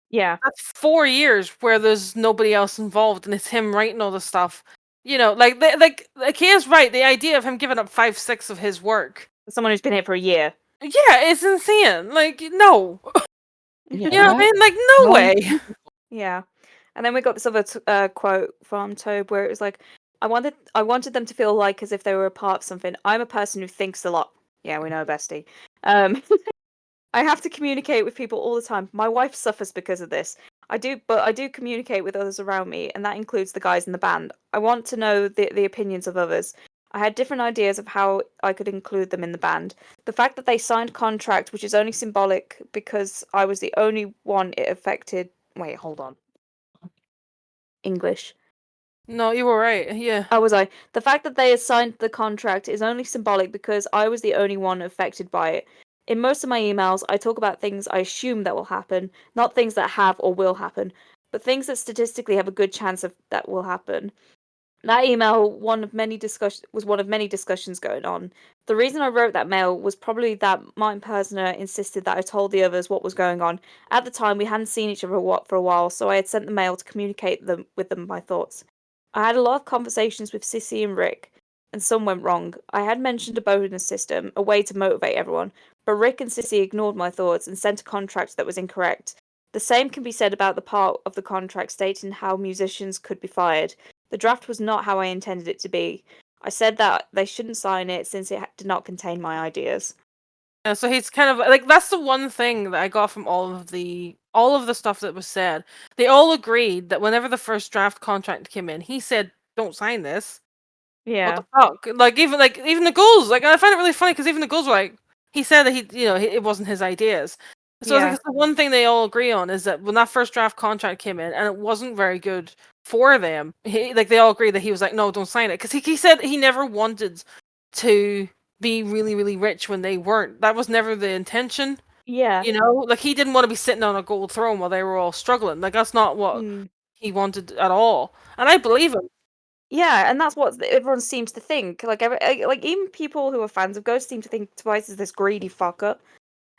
yeah, that's 4 years where there's nobody else involved, and it's him writing all the stuff. Like he is right. The idea of him giving up 5/6 of his work, someone who's been here for a year. Yeah, it's insane. Like, no. Yeah, You know what I mean? Like, no way. Yeah. And then we got this other quote from Tobe where it was like, I wanted them to feel like as if they were a part of something. I'm a person who thinks a lot. Yeah, we know, bestie. I have to communicate with people all the time. My wife suffers because of this. I do communicate with others around me, and that includes the guys in the band. I want to know the opinions of others. I had different ideas of how I could include them in the band. The fact that they signed contract, which is only symbolic because I was the only one it affected. Wait, hold on. English. No, you were right. Yeah. Oh, was I? The fact that they had signed the contract is only symbolic because I was the only one affected by it. In most of my emails, I talk about things I assume that will happen, not things that have or will happen, but things that statistically have a good chance of that will happen. That email was one of many discussions going on. The reason I wrote that mail was probably that Martin Persner insisted that I told the others what was going on. At the time, we hadn't seen each other for a while, so I had sent the mail to communicate with them my thoughts. I had a lot of conversations with Sissy and Rick, and some went wrong. I had mentioned a bonus system, a way to motivate everyone, but Rick and Sissy ignored my thoughts and sent a contract that was incorrect. The same can be said about the part of the contract stating how musicians could be fired. The draft was not how I intended it to be. I said that they shouldn't sign it since it did not contain my ideas. Yeah, so he's kind of like, that's the one thing that I got from all of the all of the stuff that was said, they all agreed that whenever the first draft contract came in, he said, "Don't sign this." What the fuck? Like even the ghouls, like I find it really funny because even the ghouls were like, he said that it wasn't his ideas. So it's like it's the one thing they all agree on is that when that first draft contract came in and it wasn't very good for them, they all agree that he was like, no, don't sign it, because he said he never wanted to be really, really rich when they weren't. That was never the intention. Yeah. Like he didn't want to be sitting on a gold throne while they were all struggling. Like that's not what he wanted at all. And I believe him. Yeah, and that's what everyone seems to think. Like, like even people who are fans of Ghost seem to think Tobias is this greedy fucker.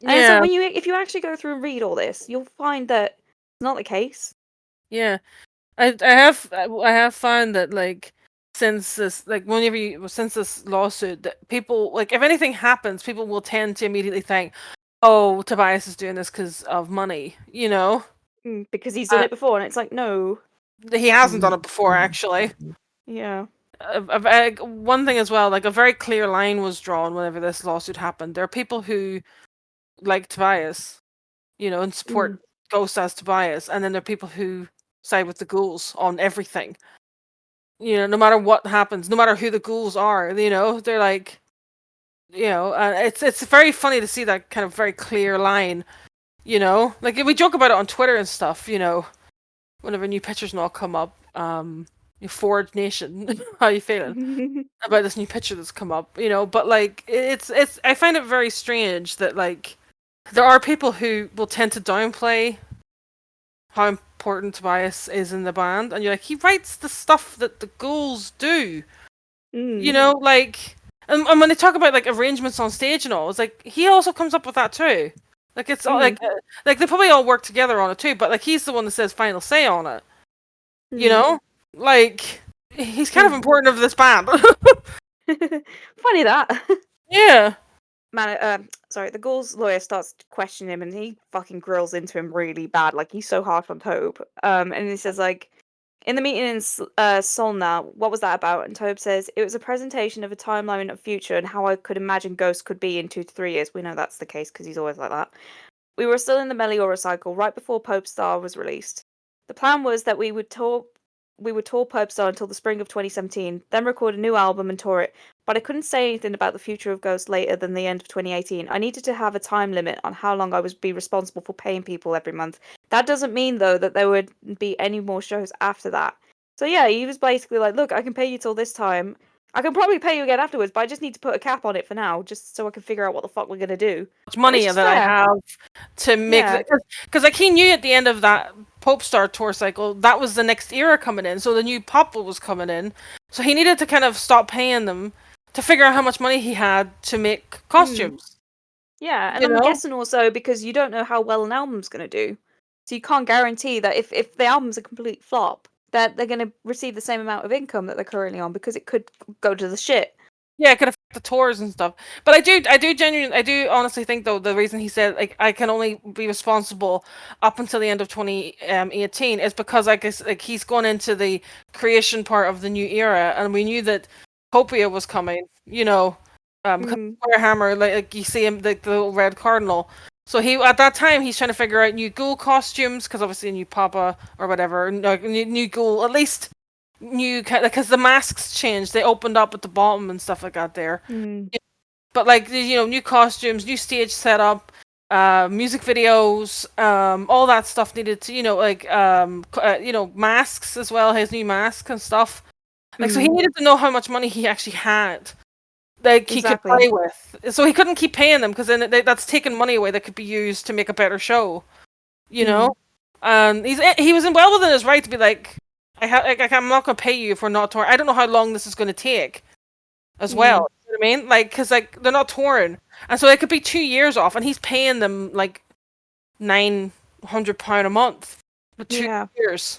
And so if you actually go through and read all this, you'll find that it's not the case. Yeah, I have found that like since this since this lawsuit, that people, like, if anything happens, people will tend to immediately think, oh, Tobias is doing this because of money, Because he's done it before, and it's like, no, he hasn't done it before, actually. Yeah. One thing as well, like a very clear line was drawn whenever this lawsuit happened. There are people who like Tobias, and support Ghost as Tobias, and then there are people who side with the ghouls on everything. No matter what happens, no matter who the ghouls are, they're like, it's very funny to see that kind of very clear line, like we joke about it on Twitter and stuff, whenever new pictures and all come up. Ford Nation, how you feeling about this new picture that's come up? But like it's I find it very strange that like there are people who will tend to downplay how important Tobias is in the band, and you're like, he writes the stuff that the ghouls do. Like, and when they talk about like arrangements on stage and all, it's like he also comes up with that too. Like it's all like they probably all work together on it too, but like he's the one that says final say on it. Like he's kind of important of this band. Funny that. Yeah. Man, sorry, the Ghoul's lawyer starts to question him, and he fucking grills into him really bad. Like, he's so harsh on Tobe. And he says, like, in the meeting in Solna, what was that about? And Tobe says, it was a presentation of a timeline of future and how I could imagine Ghost could be in 2 to 3 years. We know that's the case, because he's always like that. We were still in the Meliora cycle, right before Pope Star was released. The plan was that we would tour Pope Star until the spring of 2017, then record a new album and tour it, but I couldn't say anything about the future of Ghost later than the end of 2018. I needed to have a time limit on how long I would be responsible for paying people every month. That doesn't mean, though, that there would be any more shows after that. So yeah, he was basically like, look, I can pay you till this time. I can probably pay you again afterwards, but I just need to put a cap on it for now, just so I can figure out what the fuck we're going to do. Much money that I have to make, because like he knew at the end of that Pope Star tour cycle that was the next era coming in, so the new pop was coming in, so he needed to kind of stop paying them to figure out how much money he had to make costumes. Yeah, and I'm guessing also because you don't know how well an album's going to do, so you can't guarantee that if the album's a complete flop, that they're going to receive the same amount of income that they're currently on, because it could go to the shit. Yeah, it could affect the tours and stuff. But I do honestly think, though, the reason he said like I can only be responsible up until the end of 2018 is because I guess like he's gone into the creation part of the new era, and we knew that Copia was coming. Hammer, like you see him, the little red cardinal. So at that time he's trying to figure out new ghoul costumes, because obviously a new Papa or whatever, new ghoul, at least. New, because the masks changed, they opened up at the bottom and stuff like that there. But like new costumes, new stage setup, music videos, all that stuff needed to masks as well, his new mask and stuff. Like so he needed to know how much money he actually had, like he could play with. So he couldn't keep paying them, because then that's taking money away that could be used to make a better show. And he was well within his right to be like, I'm not going to pay you if we're not touring. I don't know how long this is going to take as well. You know what I mean? Like, because like they're not touring. And so it could be 2 years off, and he's paying them like £900 a month for 2 years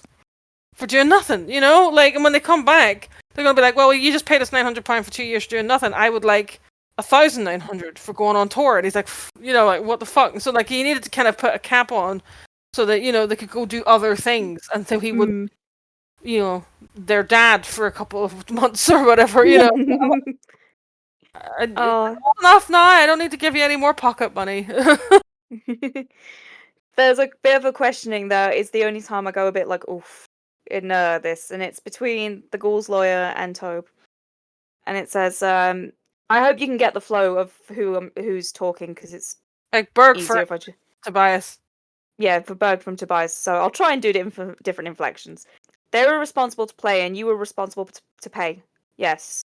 for doing nothing, Like, and when they come back, they're going to be like, well, you just paid us £900 for 2 years for doing nothing. I would like 1,900 for going on tour. And he's like, like, what the fuck? And so like he needed to kind of put a cap on so that, they could go do other things. And so he would their dad for a couple of months or whatever, enough now, I don't need to give you any more pocket money. There's a bit of a questioning though. It's the only time I go a bit like oof in this, and it's between the Ghoul's lawyer and Tobe, and it says, "I hope you can get the flow of who's talking because it's Like Berg easier for if I just Tobias. yeah for Berg from Tobias." So I'll try and do it different inflections. They were responsible to play, and you were responsible to pay. Yes.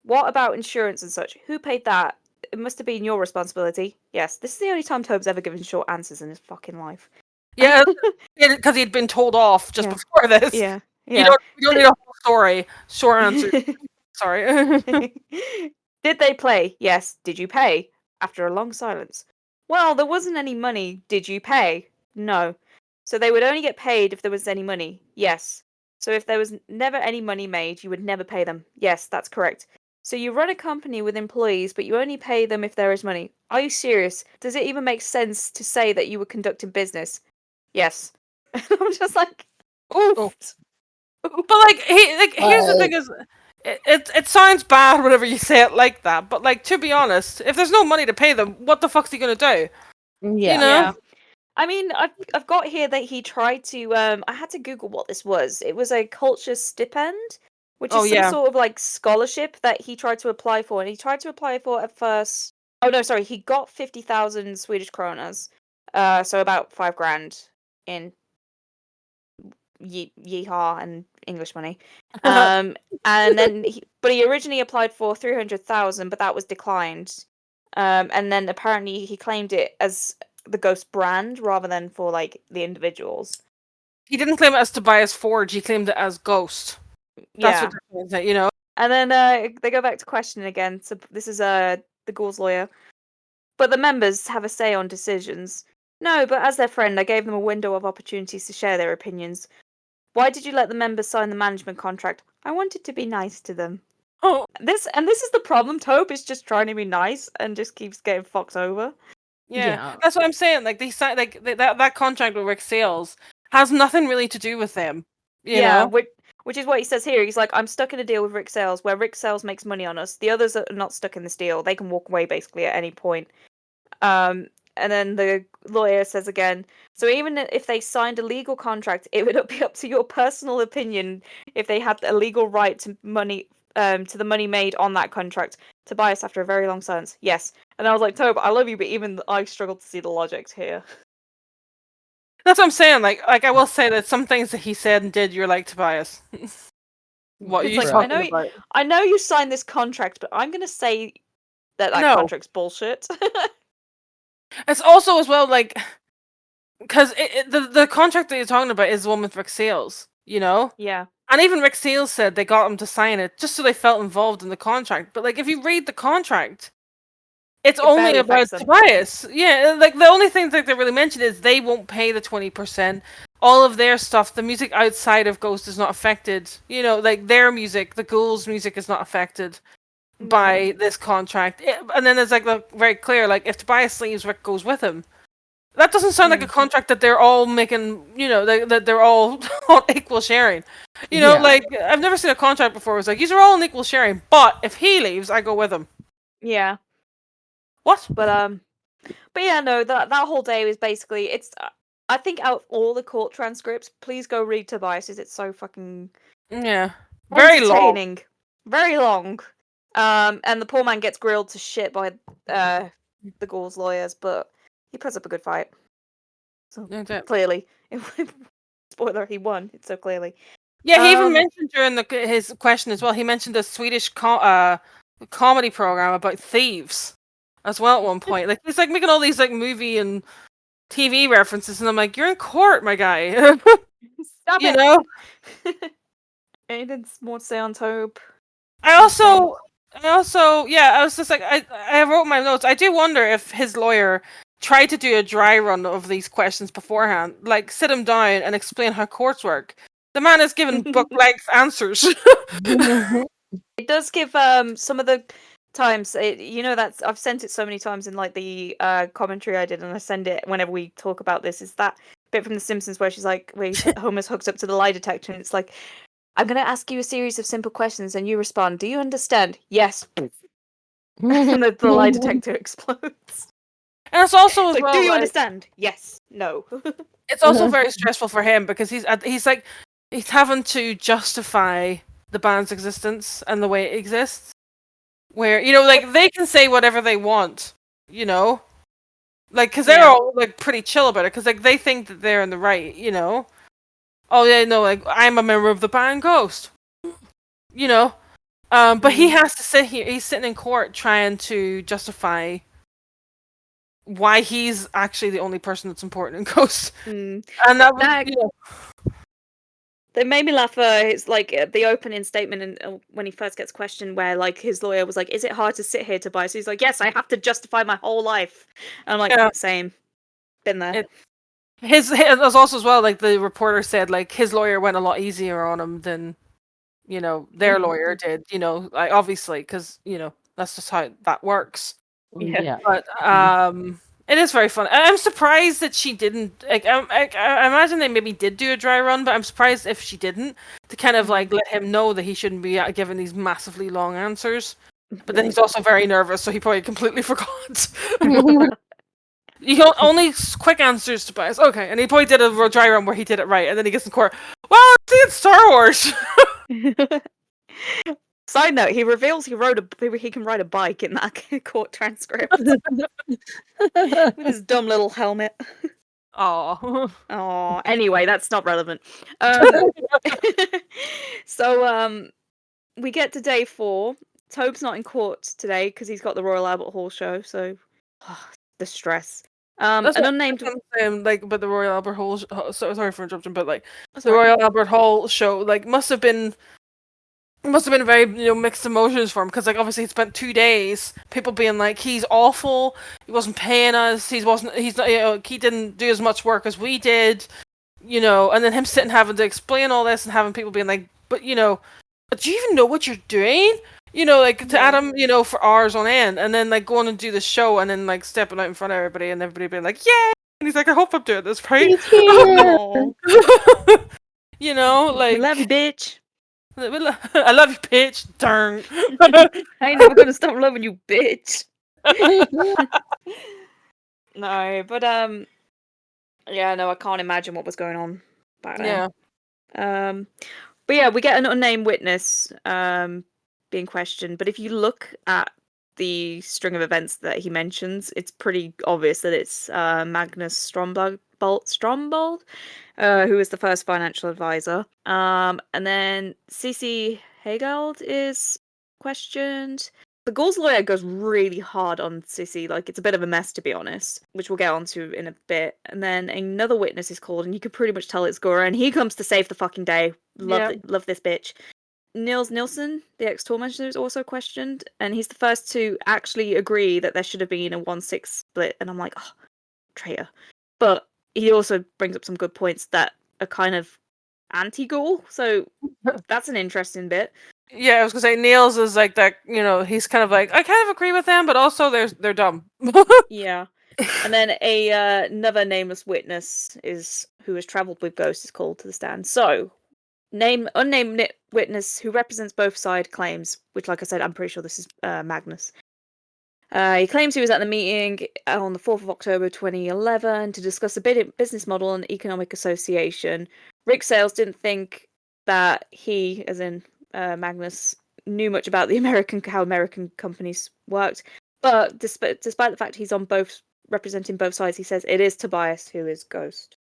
What about insurance and such? Who paid that? It must have been your responsibility. Yes. This is the only time Tobe's ever given short answers in his fucking life. Yeah, because he'd been told off just Yeah. before this. Yeah. You Yeah. don't need a whole story. Short answer. Sorry. Did they play? Yes. Did you pay? After a long silence. Well, there wasn't any money. Did you pay? No. So they would only get paid if there was any money. Yes. So if there was never any money made, you would never pay them. Yes, that's correct. So you run a company with employees, but you only pay them if there is money. Are you serious? Does it even make sense to say that you were conducting business? Yes. I'm just like, oof. Oh. But like, here's the thing: is it sounds bad whenever you say it like that. But like, to be honest, if there's no money to pay them, what the fuck's he gonna do? Yeah. You know? Yeah. I mean, I've got here that he tried to. I had to Google what this was. It was a culture stipend, which is some sort of like scholarship that he tried to apply for, and he tried to apply for at first. Oh no, sorry, he got 50,000 Swedish kronas, so about $5,000 in yeehaw and English money. And then, but he originally applied for 300,000, but that was declined. And then apparently he claimed it as the Ghost brand rather than for like the individuals. He didn't claim it as Tobias Forge. He claimed it as Ghost. That's Yeah. what they're you know. And then they go back to questioning again. So this is the Ghoul's lawyer. But the members have a say on decisions. No, but as their friend, I gave them a window of opportunities to share their opinions. Why did you let the members sign the management contract? I wanted to be nice to them. Oh, This is the problem. Tobe is just trying to be nice and just keeps getting fucked over. yeah. That's what I'm saying. Like they signed, like that contract with Rick Sales has nothing really to do with them. You know? Which is what he says here. He's like, I'm stuck in a deal with Rick Sales where Rick Sales makes money on us. The others are not stuck in this deal. They can walk away basically at any point. And then the lawyer says again, so even if they signed a legal contract, it would be up to your personal opinion if they had a legal right to money, to the money made on that contract. Tobias, after a very long silence, yes. And I was like, Tobe, I love you, but even I struggled to see the logic here. That's what I'm saying. Like I will say that some things that he said and did, you're like Tobias. What are It's you like, talking about? I know you signed this contract, but I'm gonna say that No. contract's bullshit. It's also as well like because the contract that you're talking about is the one with Rick Sales, you know? Yeah. And even Rick Sales said they got him to sign it just so they felt involved in the contract. But like if you read the contract, it's only about Tobias. Yeah, like the only thing that they really mentioned is they won't pay the 20%. All of their stuff, the music outside of Ghost is not affected. You know, like their music, the Ghouls' music is not affected by this contract. And then it's like very clear, like if Tobias leaves, Rick goes with him. That doesn't sound like a contract that they're all making, you know, that they're all on equal sharing. You know, like I've never seen a contract before. It was like these are all on equal sharing, but if he leaves, I go with him. Yeah. What? But yeah, no, that whole day was basically it's. I think out of all the court transcripts, please go read Tobias's. It's so fucking very entertaining, very long. And the poor man gets grilled to shit by the Ghoul's lawyers, but he puts up a good fight. So clearly, spoiler, he won. It's so clearly. Yeah, he even mentioned during his question as well. He mentioned a Swedish comedy program about thieves as well at one point. Like he's like making all these like movie and TV references, and I'm like, you're in court, my guy. Stop you it. know. Anything more to say on Tobe? I also, yeah, I was just like, I wrote my notes. I do wonder if his lawyer tried to do a dry run of these questions beforehand, like sit him down and explain how courts work. The man is given book-length answers. It does give some of the times, you know, that's I've sent it so many times in like the commentary I did, and I send it whenever we talk about this. Is that bit from The Simpsons where she's like, where Homer's hooked up to the lie detector, and it's like, I'm going to ask you a series of simple questions, and you respond. Do you understand? Yes. And the lie detector explodes. And it's also as Like, well. do you like, understand? Yes. No. It's also very stressful for him because he's having to justify the band's existence and the way it exists. Where like they can say whatever they want, like because they're all like pretty chill about it because like they think that they're in the right, Oh yeah, no, like I'm a member of the band Ghost, But he has to sit here. He's sitting in court trying to justify why he's actually the only person that's important in Ghost. And that was, They made me laugh. It's like the opening statement, and when he first gets questioned, where like his lawyer was like, "Is it hard to sit here, Tobias?" He's like, "Yes, I have to justify my whole life." And I'm like, "Same, been there." His was also as well. Like the reporter said, like his lawyer went a lot easier on him than their lawyer did. Like obviously because that's just how that works. Yeah. But it is very fun. I'm surprised that she didn't. Like, I imagine they maybe did do a dry run, but I'm surprised if she didn't to kind of like let him know that he shouldn't be giving these massively long answers. But then he's also very nervous, so he probably completely forgot. You don't only quick answers to bias. Okay, and he probably did a dry run where he did it right, and then he gets in court. Well, it's Star Wars. Side note: he reveals he can ride a bike in that court transcript with his dumb little helmet. Oh. Anyway, that's not relevant. So we get to day 4. Tobe's not in court today because he's got the Royal Albert Hall show. So the stress. That's an what unnamed I'm saying, like, but the Royal Albert Hall. Sorry for interrupting, but like the Royal Albert Hall show, like, must have been very mixed emotions for him because like obviously he spent 2 days people being like he's awful, he wasn't paying us, he's not, he didn't do as much work as we did, and then him sitting having to explain all this and having people being like, but do you even know what you're doing? Like to Adam, for hours on end, and then like going and do the show and then like stepping out in front of everybody and everybody being like, yay! And he's like, I hope I'm doing this right. He's here. I Like, love you, bitch. I love you, bitch. Darn. I ain't never gonna stop loving you, bitch. No, but yeah, no, I can't imagine what was going on back then. Yeah. But yeah, we get an unnamed witness being questioned. But if you look at the string of events that he mentions, it's pretty obvious that it's Magnus Strombold, who is the first financial advisor. And then Cece Hageld is questioned. The Ghoul's lawyer goes really hard on Cece, like it's a bit of a mess to be honest, which we'll get onto in a bit. And then another witness is called, and you can pretty much tell it's Gora, and he comes to save the fucking day. Love this bitch. Niels Nilsson, the ex-tormentor, is also questioned, and he's the first to actually agree that there should have been a 1-6 split. And I'm like, oh, traitor. But he also brings up some good points that are kind of anti-Ghoul, so that's an interesting bit. Yeah, I was gonna say Niels is like that. He's kind of like I kind of agree with them, but also they're dumb. Yeah, and then another nameless witness who has travelled with Ghost is called to the stand. So, unnamed witness who represents both side claims, which, like I said, I'm pretty sure this is Magnus. He claims he was at the meeting on the 4th of October 2011 to discuss a business model and economic association. Rick Sales didn't think that he, as in Magnus, knew much about how American companies worked. But despite the fact he's representing both sides, he says it is Tobias who is Ghost.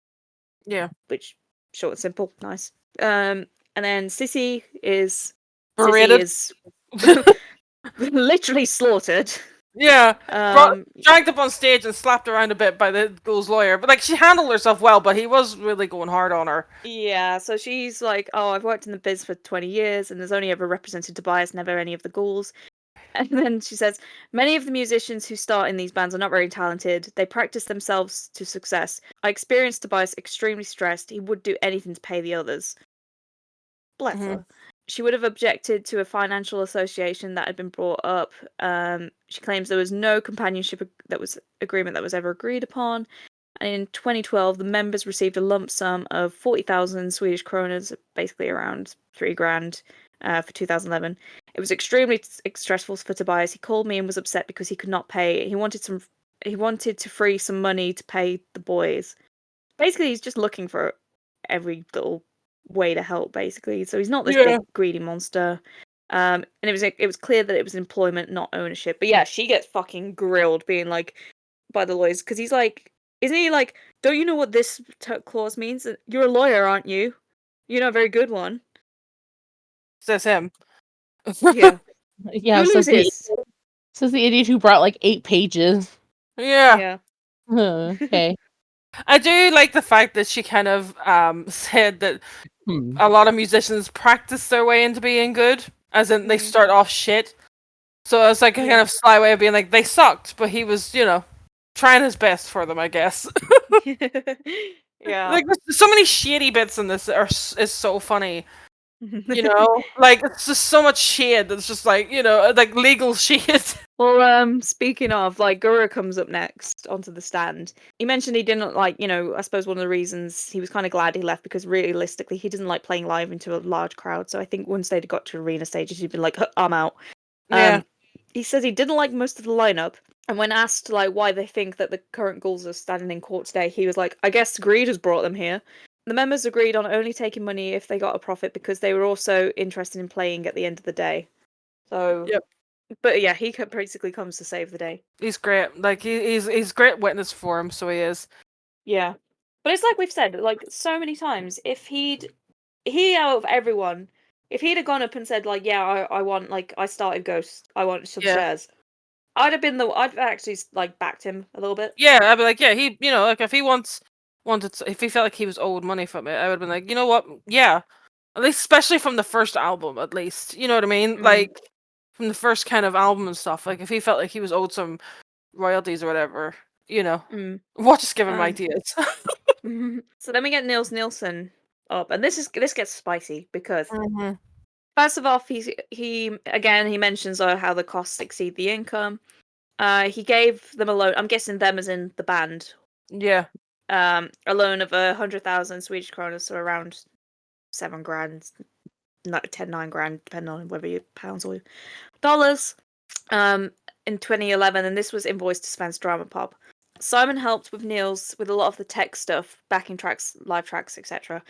Yeah. Which, short and simple, nice. And then Sissy is literally slaughtered. Yeah, dragged up on stage and slapped around a bit by the Ghoul's lawyer. But like she handled herself well, but he was really going hard on her. Yeah, so she's like, oh, I've worked in the biz for 20 years and there's only ever represented Tobias, never any of the Ghouls. And then she says, many of the musicians who start in these bands are not very talented. They practice themselves to success. I experienced Tobias extremely stressed. He would do anything to pay the others. Bless her. She would have objected to a financial association that had been brought up. She claims there was no companionship agreement that was ever agreed upon. And in 2012, the members received a lump sum of 40,000 Swedish kroners, basically around $3,000, for 2011. It was extremely stressful for Tobias. He called me and was upset because he could not pay. He wanted some he wanted to free some money to pay the boys. Basically, he's just looking for every little way to help. Basically, so he's not this big greedy monster. And it was clear that it was employment, not ownership. But yeah, she gets fucking grilled, being like by the lawyers because he's like, isn't he like, don't you know what this clause means? You're a lawyer, aren't you? You're not a very good one. Says him. Yeah. Yeah, Who loses? Says the idiot who brought like 8 pages. Yeah. Okay. I do like the fact that she kind of said that a lot of musicians practice their way into being good, as in they start off shit. So it's like a kind of sly way of being like, they sucked, but he was, trying his best for them, I guess. Yeah. Like, there's so many shitty bits in this is so funny. Like, it's just so much shit that's just like, like legal shit. Well, speaking of, like, Guru comes up next onto the stand. He mentioned he didn't like, I suppose one of the reasons he was kind of glad he left because realistically he didn't like playing live into a large crowd. So I think once they'd got to arena stages, he'd been like, I'm out. Yeah. He says he didn't like most of the lineup. And when asked like why they think that the current ghouls are standing in court today, he was like, I guess greed has brought them here. The members agreed on only taking money if they got a profit because they were also interested in playing at the end of the day. So, but yeah, he basically comes to save the day. He's great. Like he's great witness for him, so he is. Yeah, but it's like we've said like so many times. If he out of everyone, if he'd have gone up and said like, yeah, I want like I started Ghost, I want some shares. I'd actually like backed him a little bit. Yeah, I'd be like, yeah, he, like if he if he felt like he was owed money from it, I would have been like, you know what, yeah, at least especially from the first album, at least, you know what I mean, like from the first kind of album and stuff. Like if he felt like he was owed some royalties or whatever, we'll just give him ideas. So then we get Nils Nielsen up, and this gets spicy because. First of all, he mentions how the costs exceed the income. He gave them a loan. I'm guessing them as in the band. Yeah. A loan of 100,000 Swedish kronor, so around $7,000, 9 grand, depending on whether you pounds or dollars. In 2011, and this was invoiced to Sven's Drama Pop. Simon helped with Niels with a lot of the tech stuff, backing tracks, live tracks, etc.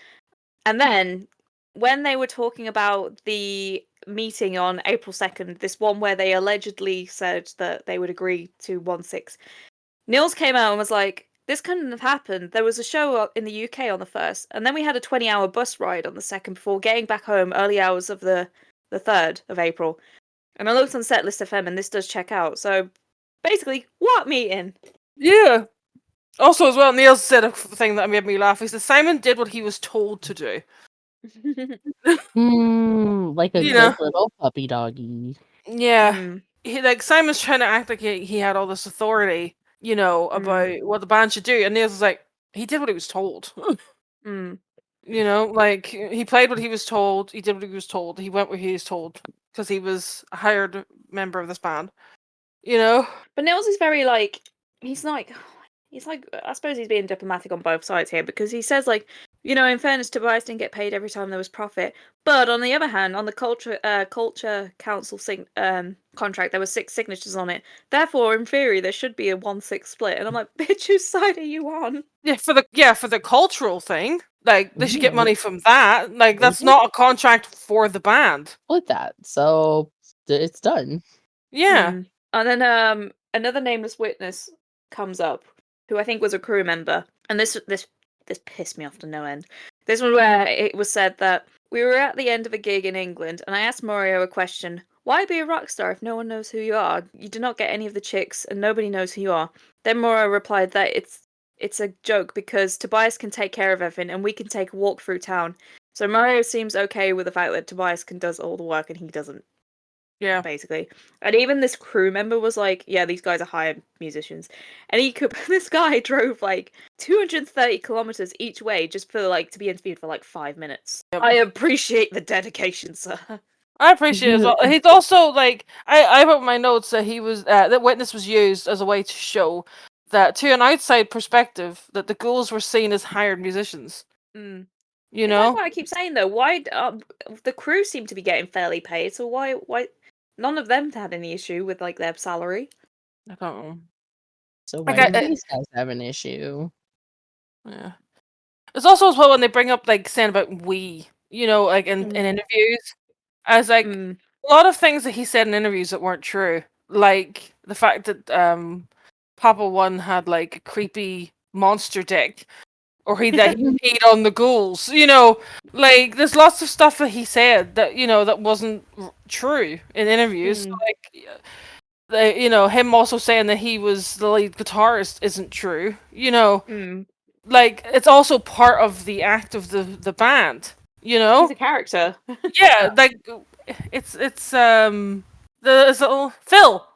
And then when they were talking about the meeting on April 2nd, this one where they allegedly said that they would agree to 1/6, Niels came out and was like, this couldn't have happened. There was a show in the UK on the 1st, and then we had a 20-hour bus ride on the 2nd before getting back home early hours of the 3rd of April. And I looked on Setlist FM, and this does check out. So basically, what meeting? Yeah. Also, as well, Neil said a thing that made me laugh. He said Simon did what he was told to do. Like a good little puppy doggy. Yeah. Simon's trying to act like he had all this authority, about what the band should do. And Niels was like, he did what he was told. Like, he played what he was told. He did what he was told. He went where he was told. Because he was a hired member of this band. But Niels is very, like, he's like, I suppose he's being diplomatic on both sides here, because he says, like, in fairness, Tobias didn't get paid every time there was profit. But on the other hand, on the Culture Council contract, there were 6 signatures on it. Therefore, in theory, there should be a 1/6 split. And I'm like, bitch, whose side are you on? Yeah, for the cultural thing. Like, they should get money from that. Like, that's not a contract for the band. Split that. So it's done. Yeah. And then another nameless witness comes up, who I think was a crew member. And this pissed me off to no end. This was where it was said that we were at the end of a gig in England, and I asked Mario a question. Why be a rock star if no one knows who you are? You do not get any of the chicks, and nobody knows who you are. Then Mario replied that it's a joke because Tobias can take care of everything, and we can take a walk through town. So Mario seems okay with the fact that Tobias does all the work and he doesn't. Yeah. Basically. And even this crew member was like, yeah, these guys are hired musicians. And this guy drove like 230 kilometers each way just for to be interviewed for like 5 minutes. Yep. I appreciate the dedication, sir. I appreciate it as well. He's also like, I wrote in my notes that he was that witness was used as a way to show that to an outside perspective that the ghouls were seen as hired musicians. You know, like what I keep saying though. Why the crew seem to be getting fairly paid? So why none of them had any issue with like their salary? I don't know. So why do these guys have an issue? Yeah. It's also as well when they bring up like saying about we, like in interviews. I was like a lot of things that he said in interviews that weren't true. Like the fact that Papa One had like a creepy monster dick. Or that he peed on the ghouls, like there's lots of stuff that he said that that wasn't true in interviews. Like, him also saying that he was the lead guitarist isn't true. Like it's also part of the act of the band. He's a character. Yeah, like it's the little Phil.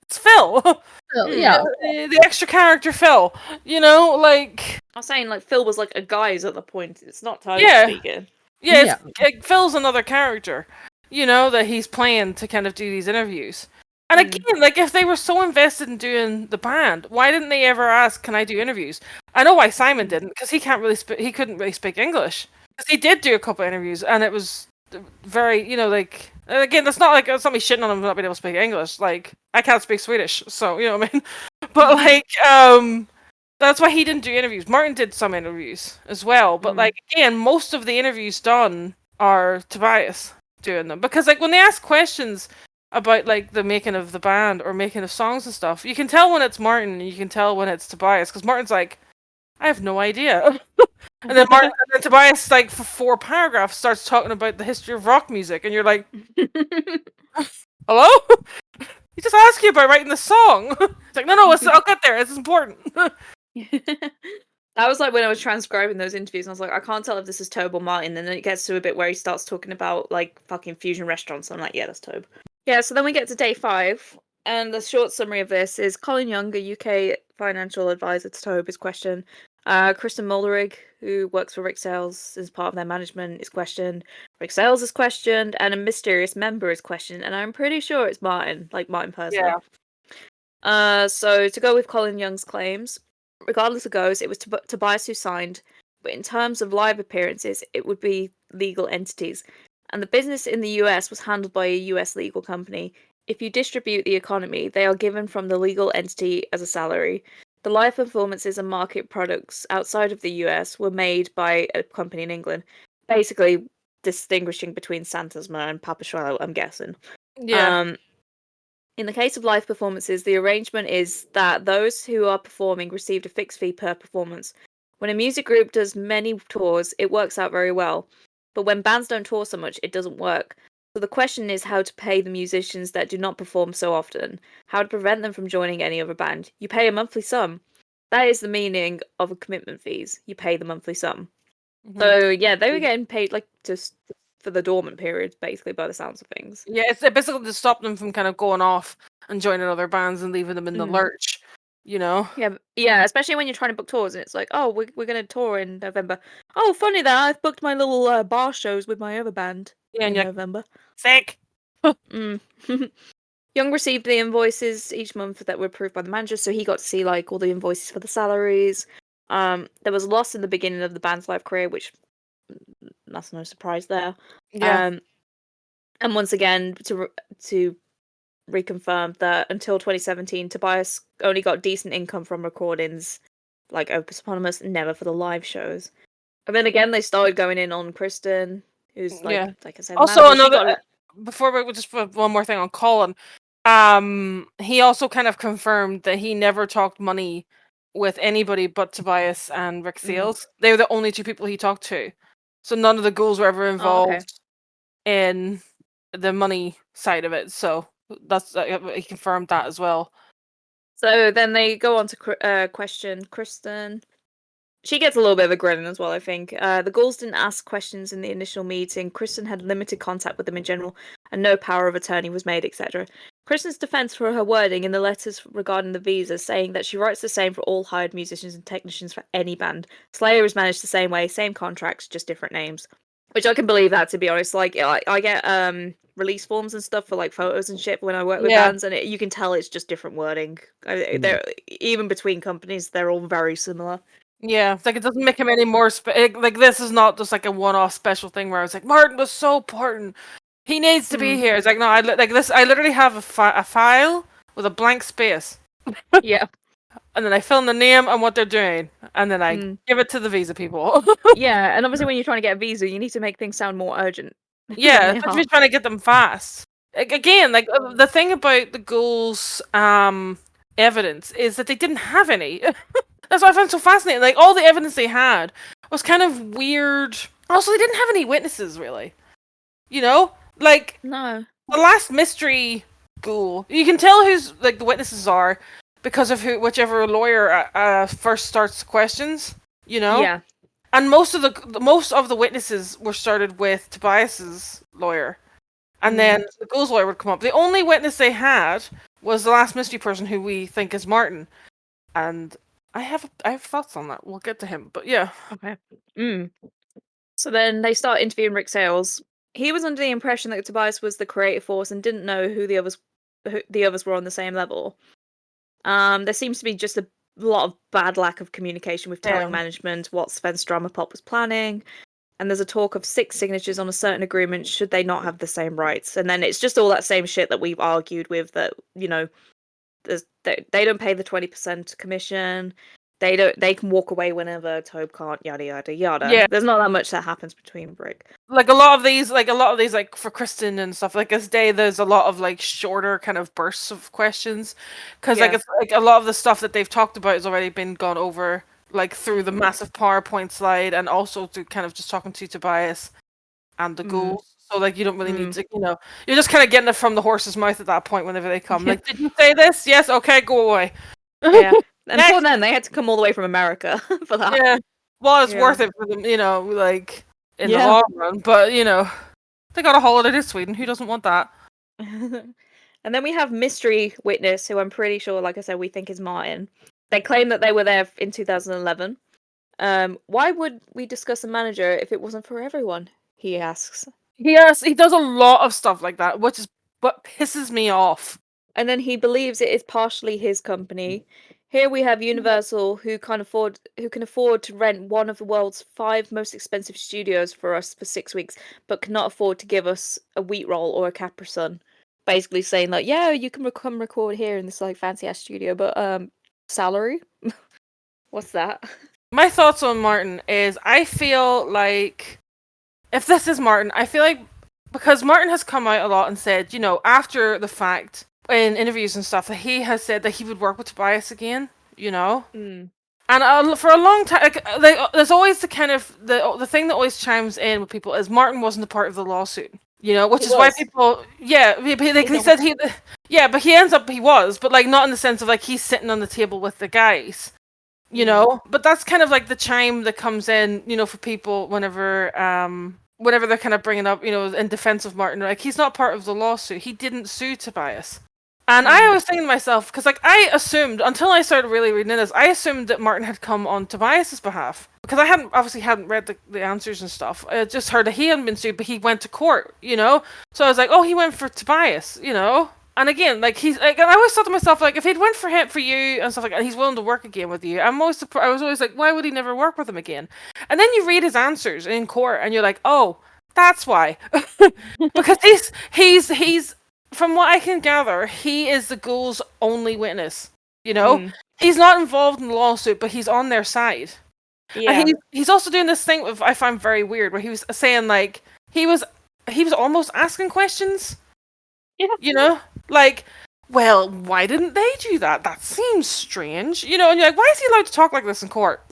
It's Phil. Yeah, the extra character Phil. Like I'm saying like Phil was like a guise at the point. It's not Toad speaking. Yeah, Phil's another character, that he's playing to kind of do these interviews. And again, like if they were so invested in doing the band, why didn't they ever ask, "Can I do interviews?" I know why Simon didn't, because he couldn't really speak English. Because he did do a couple of interviews, and it was very, like again, that's not me shitting on him for not being able to speak English. Like I can't speak Swedish, so you know what I mean. But like, that's why he didn't do interviews. Martin did some interviews as well, but like again, most of the interviews done are Tobias doing them, because like when they ask questions about like the making of the band or making of songs and stuff, you can tell when it's Martin and you can tell when it's Tobias, because Martin's like, I have no idea. And then Tobias, like for 4 paragraphs, starts talking about the history of rock music, and you're like, hello? He just asked you about writing the song. It's like, no, I'll get there. It's important. That was like when I was transcribing those interviews, and I was like, I can't tell if this is Tobe or Martin. And then it gets to a bit where he starts talking about like fucking fusion restaurants. I'm like, yeah, that's Tobe. Yeah, so then we get to day 5, and the short summary of this is Colin Young, a UK financial advisor to Tobe, is questioned. Kristen Mulderig, who works for Rick Sales as part of their management, is questioned. Rick Sales is questioned, and a mysterious member is questioned. And I'm pretty sure it's Martin, like Martin personally. Yeah. So to go with Colin Young's claims, regardless of goes, it was Tobias who signed, but in terms of live appearances, it would be legal entities. And the business in the US was handled by a US legal company. If you distribute the economy, they are given from the legal entity as a salary. The live performances and market products outside of the US were made by a company in England, basically distinguishing between Santasma and Papa Schweiler, I'm guessing. Yeah. In the case of live performances, the arrangement is that those who are performing received a fixed fee per performance. When a music group does many tours, it works out very well. But when bands don't tour so much, it doesn't work. So the question is how to pay the musicians that do not perform so often, how to prevent them from joining any other band. You pay a monthly sum. That is the meaning of a commitment fees. You pay the monthly sum. So yeah, they were getting paid like just for the dormant period, basically, by the sounds of things. Yeah, it's basically to stop them from kind of going off and joining other bands and leaving them in the lurch, Yeah, especially when you're trying to book tours and it's like, oh, we're going to tour in November. Oh, funny that I've booked my little bar shows with my other band in November. Sick. Young received the invoices each month that were approved by the manager, so he got to see like all the invoices for the salaries. There was a loss in the beginning of the band's live career, which that's no surprise there. Yeah. And once again, to reconfirm that until 2017, Tobias only got decent income from recordings like Opus Eponymous, never for the live shows. And then again, they started going in on Kristen, who's like I said, also another. Before we just put one more thing on Colin, he also kind of confirmed that he never talked money with anybody but Tobias and Rick Sales. They were the only 2 people he talked to, so none of the ghouls were ever involved in the money side of it. So that's he confirmed that as well. So then they go on to question Kristen. She gets a little bit of a grin as well, I think. The ghouls didn't ask questions in the initial meeting. Kristen had limited contact with them in general, and no power of attorney was made, etc. Kristen's defense for her wording in the letters regarding the visa, saying that she writes the same for all hired musicians and technicians for any band. Slayer is managed the same way, same contracts, just different names. Which I can believe that, to be honest. Like, I get release forms and stuff for like photos and shit when I work with bands, and you can tell it's just different wording. They're even between companies, they're all very similar. Yeah, it's like it doesn't make him any more like this is not just like a one-off special thing where I was like, Martin was so important, he needs to be here. It's like, no, I literally have a file with a blank space. Yeah. and then I fill in the name and what they're doing, and then I give it to the visa people. Yeah, and obviously when you're trying to get a visa, you need to make things sound more urgent. Yeah, than they especially are. trying to get them fast. Again, like the thing about the ghouls' evidence is that they didn't have any. That's what I found so fascinating. Like all the evidence they had was kind of weird. Also, they didn't have any witnesses really. You know, like No. the last mystery ghoul. You can tell who's like the witnesses are because of whichever lawyer first starts the questions. You know. Yeah. And most of the witnesses were started with Tobias's lawyer, and then the ghoul's lawyer would come up. The only witness they had was the last mystery person, who we think is Martin. And I have thoughts on that. We'll get to him, but yeah. Okay. So then they start interviewing Rick Sales. He was under the impression that Tobias was the creative force and didn't know who the others were on the same level. There seems to be just a lot of bad lack of communication with telling management what Sven Stramapop was planning. And there's a talk of 6 signatures on a certain agreement should they not have the same rights. And then it's just all that same shit that we've argued with, that, you know, they don't pay the 20% commission. They can walk away whenever. Tobe can't, yada yada yada. Yeah. There's not that much that happens between Brick. Like a lot of these, like for Kristen and stuff like this day, there's a lot of like shorter kind of bursts of questions, because like it's like a lot of the stuff that they've talked about has already been gone over, like through the massive PowerPoint slide, and also to kind of just talking to Tobias and the ghouls. So like you don't really need to, you know, you're just kind of getting it from the horse's mouth at that point whenever they come. Like, did you say this? Yes. Okay, go away. Yeah. And for them, they had to come all the way from America for that. Yeah. Well, it's worth it for them, you know, like in the long run. But you know, they got a holiday to Sweden. Who doesn't want that? And then we have mystery witness, who I'm pretty sure, like I said, we think is Martin. They claim that they were there in 2011. Why would we discuss a manager if it wasn't for everyone? He asks. Yes, he does a lot of stuff like that, which is what pisses me off. And then he believes it is partially his company. Here we have Universal, who can afford to rent one of the world's 5 most expensive studios for us for 6 weeks, but cannot afford to give us a wheat roll or a Capri Sun. Basically saying like, yeah, you can come record here in this like fancy ass studio, but salary? What's that? My thoughts on Martin is, I feel like if this is Martin, I feel like, because Martin has come out a lot and said, you know, after the fact in interviews and stuff, that he has said that he would work with Tobias again, you know. And for a long time, there's always the kind of the thing that always chimes in with people is Martin wasn't a part of the lawsuit, you know, which is why people, they said but he ends up he was, but like not in the sense of like he's sitting on the table with the guys, you know. But that's kind of like the chime that comes in, you know, for people whenever they're kind of bringing up, you know, in defense of Martin, like he's not part of the lawsuit. He didn't sue Tobias. And I was thinking to myself, because like I assumed, until I started really reading this, I assumed that Martin had come on Tobias's behalf, because I hadn't read the answers and stuff. I just heard that he hadn't been sued, but he went to court, you know. So I was like, oh, he went for Tobias, you know. And again, like he's like, and I always thought to myself, like, if he'd went for you and stuff like that, and he's willing to work again with you, I was always like, why would he never work with him again? And then you read his answers in court, and you're like, oh, that's why, because he's from what I can gather, he is the ghoul's only witness. You know, he's not involved in the lawsuit, but he's on their side. Yeah. And he's also doing this thing I find very weird, where he was saying like he was almost asking questions. Yeah. You know, like, well, why didn't they do that? That seems strange. You know, and you're like, why is he allowed to talk like this in court?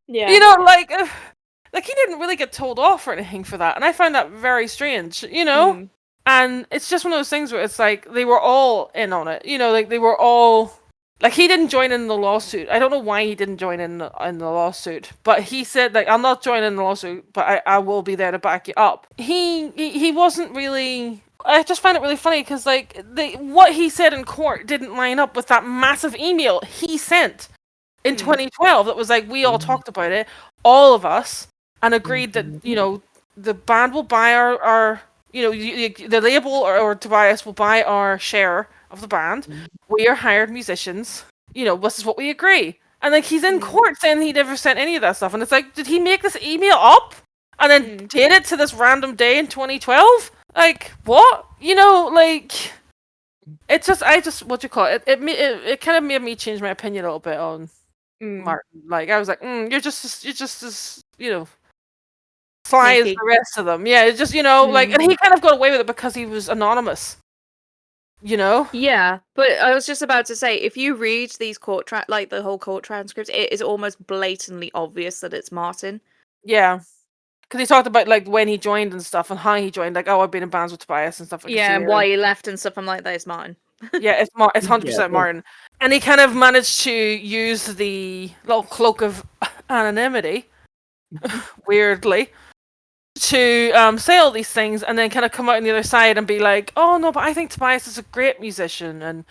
Yeah. You know, like he didn't really get told off or anything for that, and I find that very strange. You know. And it's just one of those things where it's like they were all in on it, you know, like they were all like, he didn't join in the lawsuit. I don't know why he didn't join in the lawsuit, but he said like, I'm not joining the lawsuit, but I will be there to back you up. He wasn't really. I just find it really funny because like what he said in court didn't line up with that massive email he sent in 2012 that was like, we all talked about it, all of us, and agreed that, you know, the band will buy our you know, the label or Tobias will buy our share of the band. We are hired musicians. You know, this is what we agree. And like he's in court saying he never sent any of that stuff. And it's like, did he make this email up and then date it to this random day in 2012? Like, what? You know, like, It's just what you call it? It kind of made me change my opinion a little bit on Martin. Like I was like, you're just as fly as Sneaky. the rest of them. Yeah, it's just like, and he kind of got away with it because he was anonymous. Yeah, but I was just about to say, if you read these like the whole court transcripts, it is almost blatantly obvious that it's Martin. Yeah, because he talked about like when he joined and stuff, and how he joined. Like, oh, I've been in bands with Tobias and stuff. Like Yeah, and why he left and stuff. I'm like, that is Martin. Yeah, it's 100% Martin, and he kind of managed to use the little cloak of anonymity, weirdly, to say all these things, and then kind of come out on the other side and be like, "Oh no, but I think Tobias is a great musician, and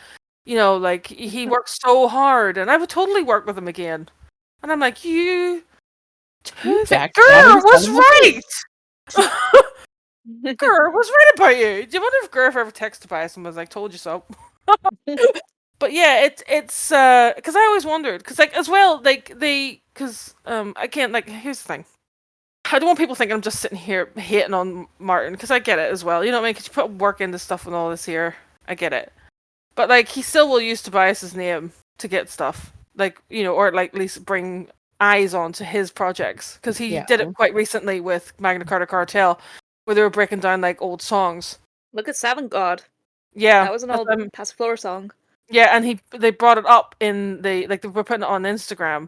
like he works so hard, and I would totally work with him again." And I'm like, "You Gur was right. Gur was right about you. Do you wonder if Gur ever texted Tobias and was like, "Told you so"? But yeah, it's because I always wondered, because like as well, like because I can't, like, here's the thing. I don't want people thinking I'm just sitting here hating on Martin, because I get it as well. You know what I mean? Because you put work into stuff and all this here. I get it. But like, he still will use Tobias's name to get stuff, like, or like at least bring eyes onto his projects, because he did it quite recently with Magna Carta Cartel, where they were breaking down like old songs. Look at Savant God. Yeah, that was an old Passiflora song. Yeah, and they brought it up in they were putting it on Instagram,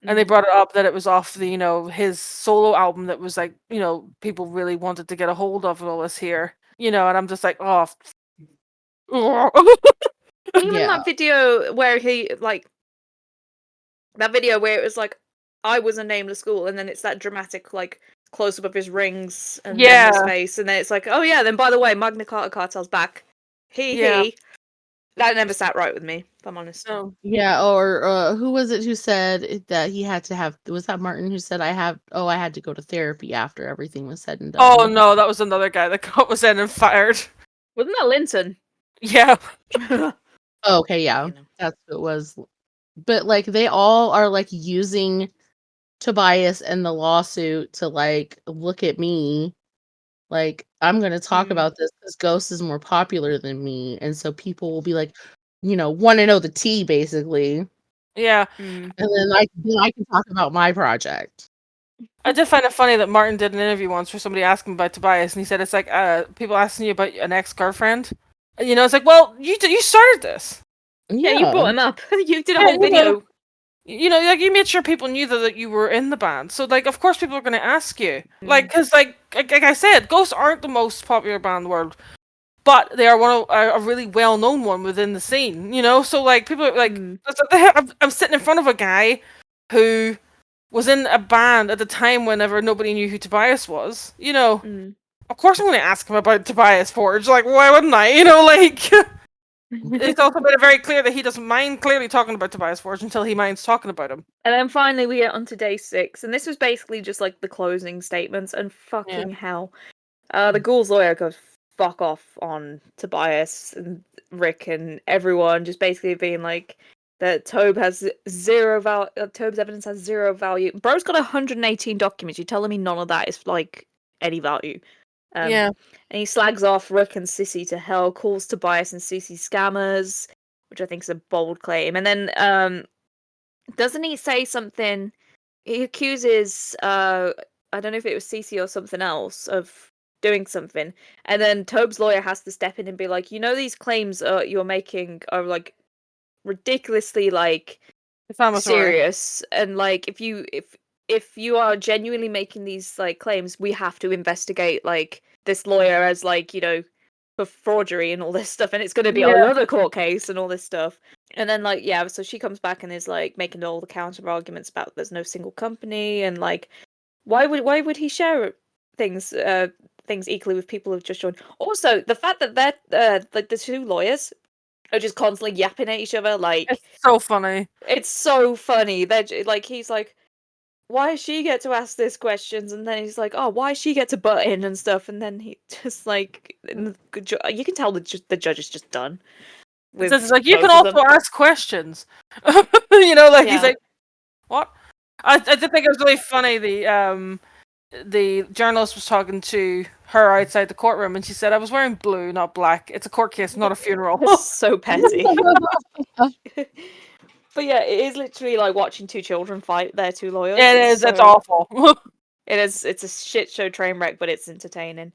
and they brought it up that it was off the his solo album that was like people really wanted to get a hold of, and all this here, and I'm just like, oh. Even that video where it was like, I was a nameless school, and then it's that dramatic like close up of his rings and then his face, and then it's like, oh yeah, then by the way, Magna Carta Cartel's back. He. That never sat right with me, if I'm honest. No. Yeah, or who was it who said that he had to have? Was that Martin who said I had to go to therapy after everything was said and done? Oh no, that was another guy that was in and fired. Wasn't that Linton? Yeah. Okay, yeah, that's what it was. But like, they all are like using Tobias and the lawsuit to like, look at me. Like, I'm going to talk about this because Ghost is more popular than me. And so people will be like, want to know the tea, basically. Yeah. And then I can talk about my project. I did find it funny that Martin did an interview once where somebody asked him about Tobias, and he said it's like people asking you about an ex-girlfriend. And, it's like, well, you started this. Yeah, you brought him up. You did a whole video. Like, you made sure people knew that you were in the band. So, like, of course people are going to ask you. Like, because, like I said, Ghosts aren't the most popular band in the world, but they are a really well-known one within the scene, So, like, people are like, I'm sitting in front of a guy who was in a band at the time whenever nobody knew who Tobias was, Of course I'm going to ask him about Tobias Forge. Like, why wouldn't I? Like... It's also made it very clear that he doesn't mind clearly talking about Tobias Forge until he minds talking about him. And then finally we get onto day 6, and this was basically just like the closing statements, and fucking hell. The Ghoul's lawyer goes fuck off on Tobias and Rick and everyone, just basically being like that Tobe has zero value. Tobe's evidence has zero value. Bro's got 118 documents. You're telling me none of that is like any value? And he slags off Rick and Sissy to hell, calls Tobias and Sissy scammers, which I think is a bold claim. And then doesn't he say something? He accuses I don't know if it was Sissy or something else of doing something, and then Tobe's lawyer has to step in and be like, these claims you're making are like ridiculously like serious, and like if you are genuinely making these like claims, we have to investigate like this lawyer as like for forgery and all this stuff, and it's going to be another court case and all this stuff. And then like so she comes back and is like making all the counter arguments about there's no single company, and like why would he share things equally with people who've just joined? Also, the fact that they're like the two lawyers are just constantly yapping at each other, like it's so funny. It's so funny. They're like, he's like, why does she get to ask this questions? And then he's like, oh, why does she get to butt in and stuff? And then he just like, you can tell the judge is just done. It's like, you can also ask questions. He's like, what? I did think it was really funny. the journalist was talking to her outside the courtroom, and she said, "I was wearing blue, not black. It's a court case, not a funeral." It's so petty. But yeah, it is literally like watching two children fight their two lawyers. It is. It's awful. It is. It's a shit show train wreck, but it's entertaining.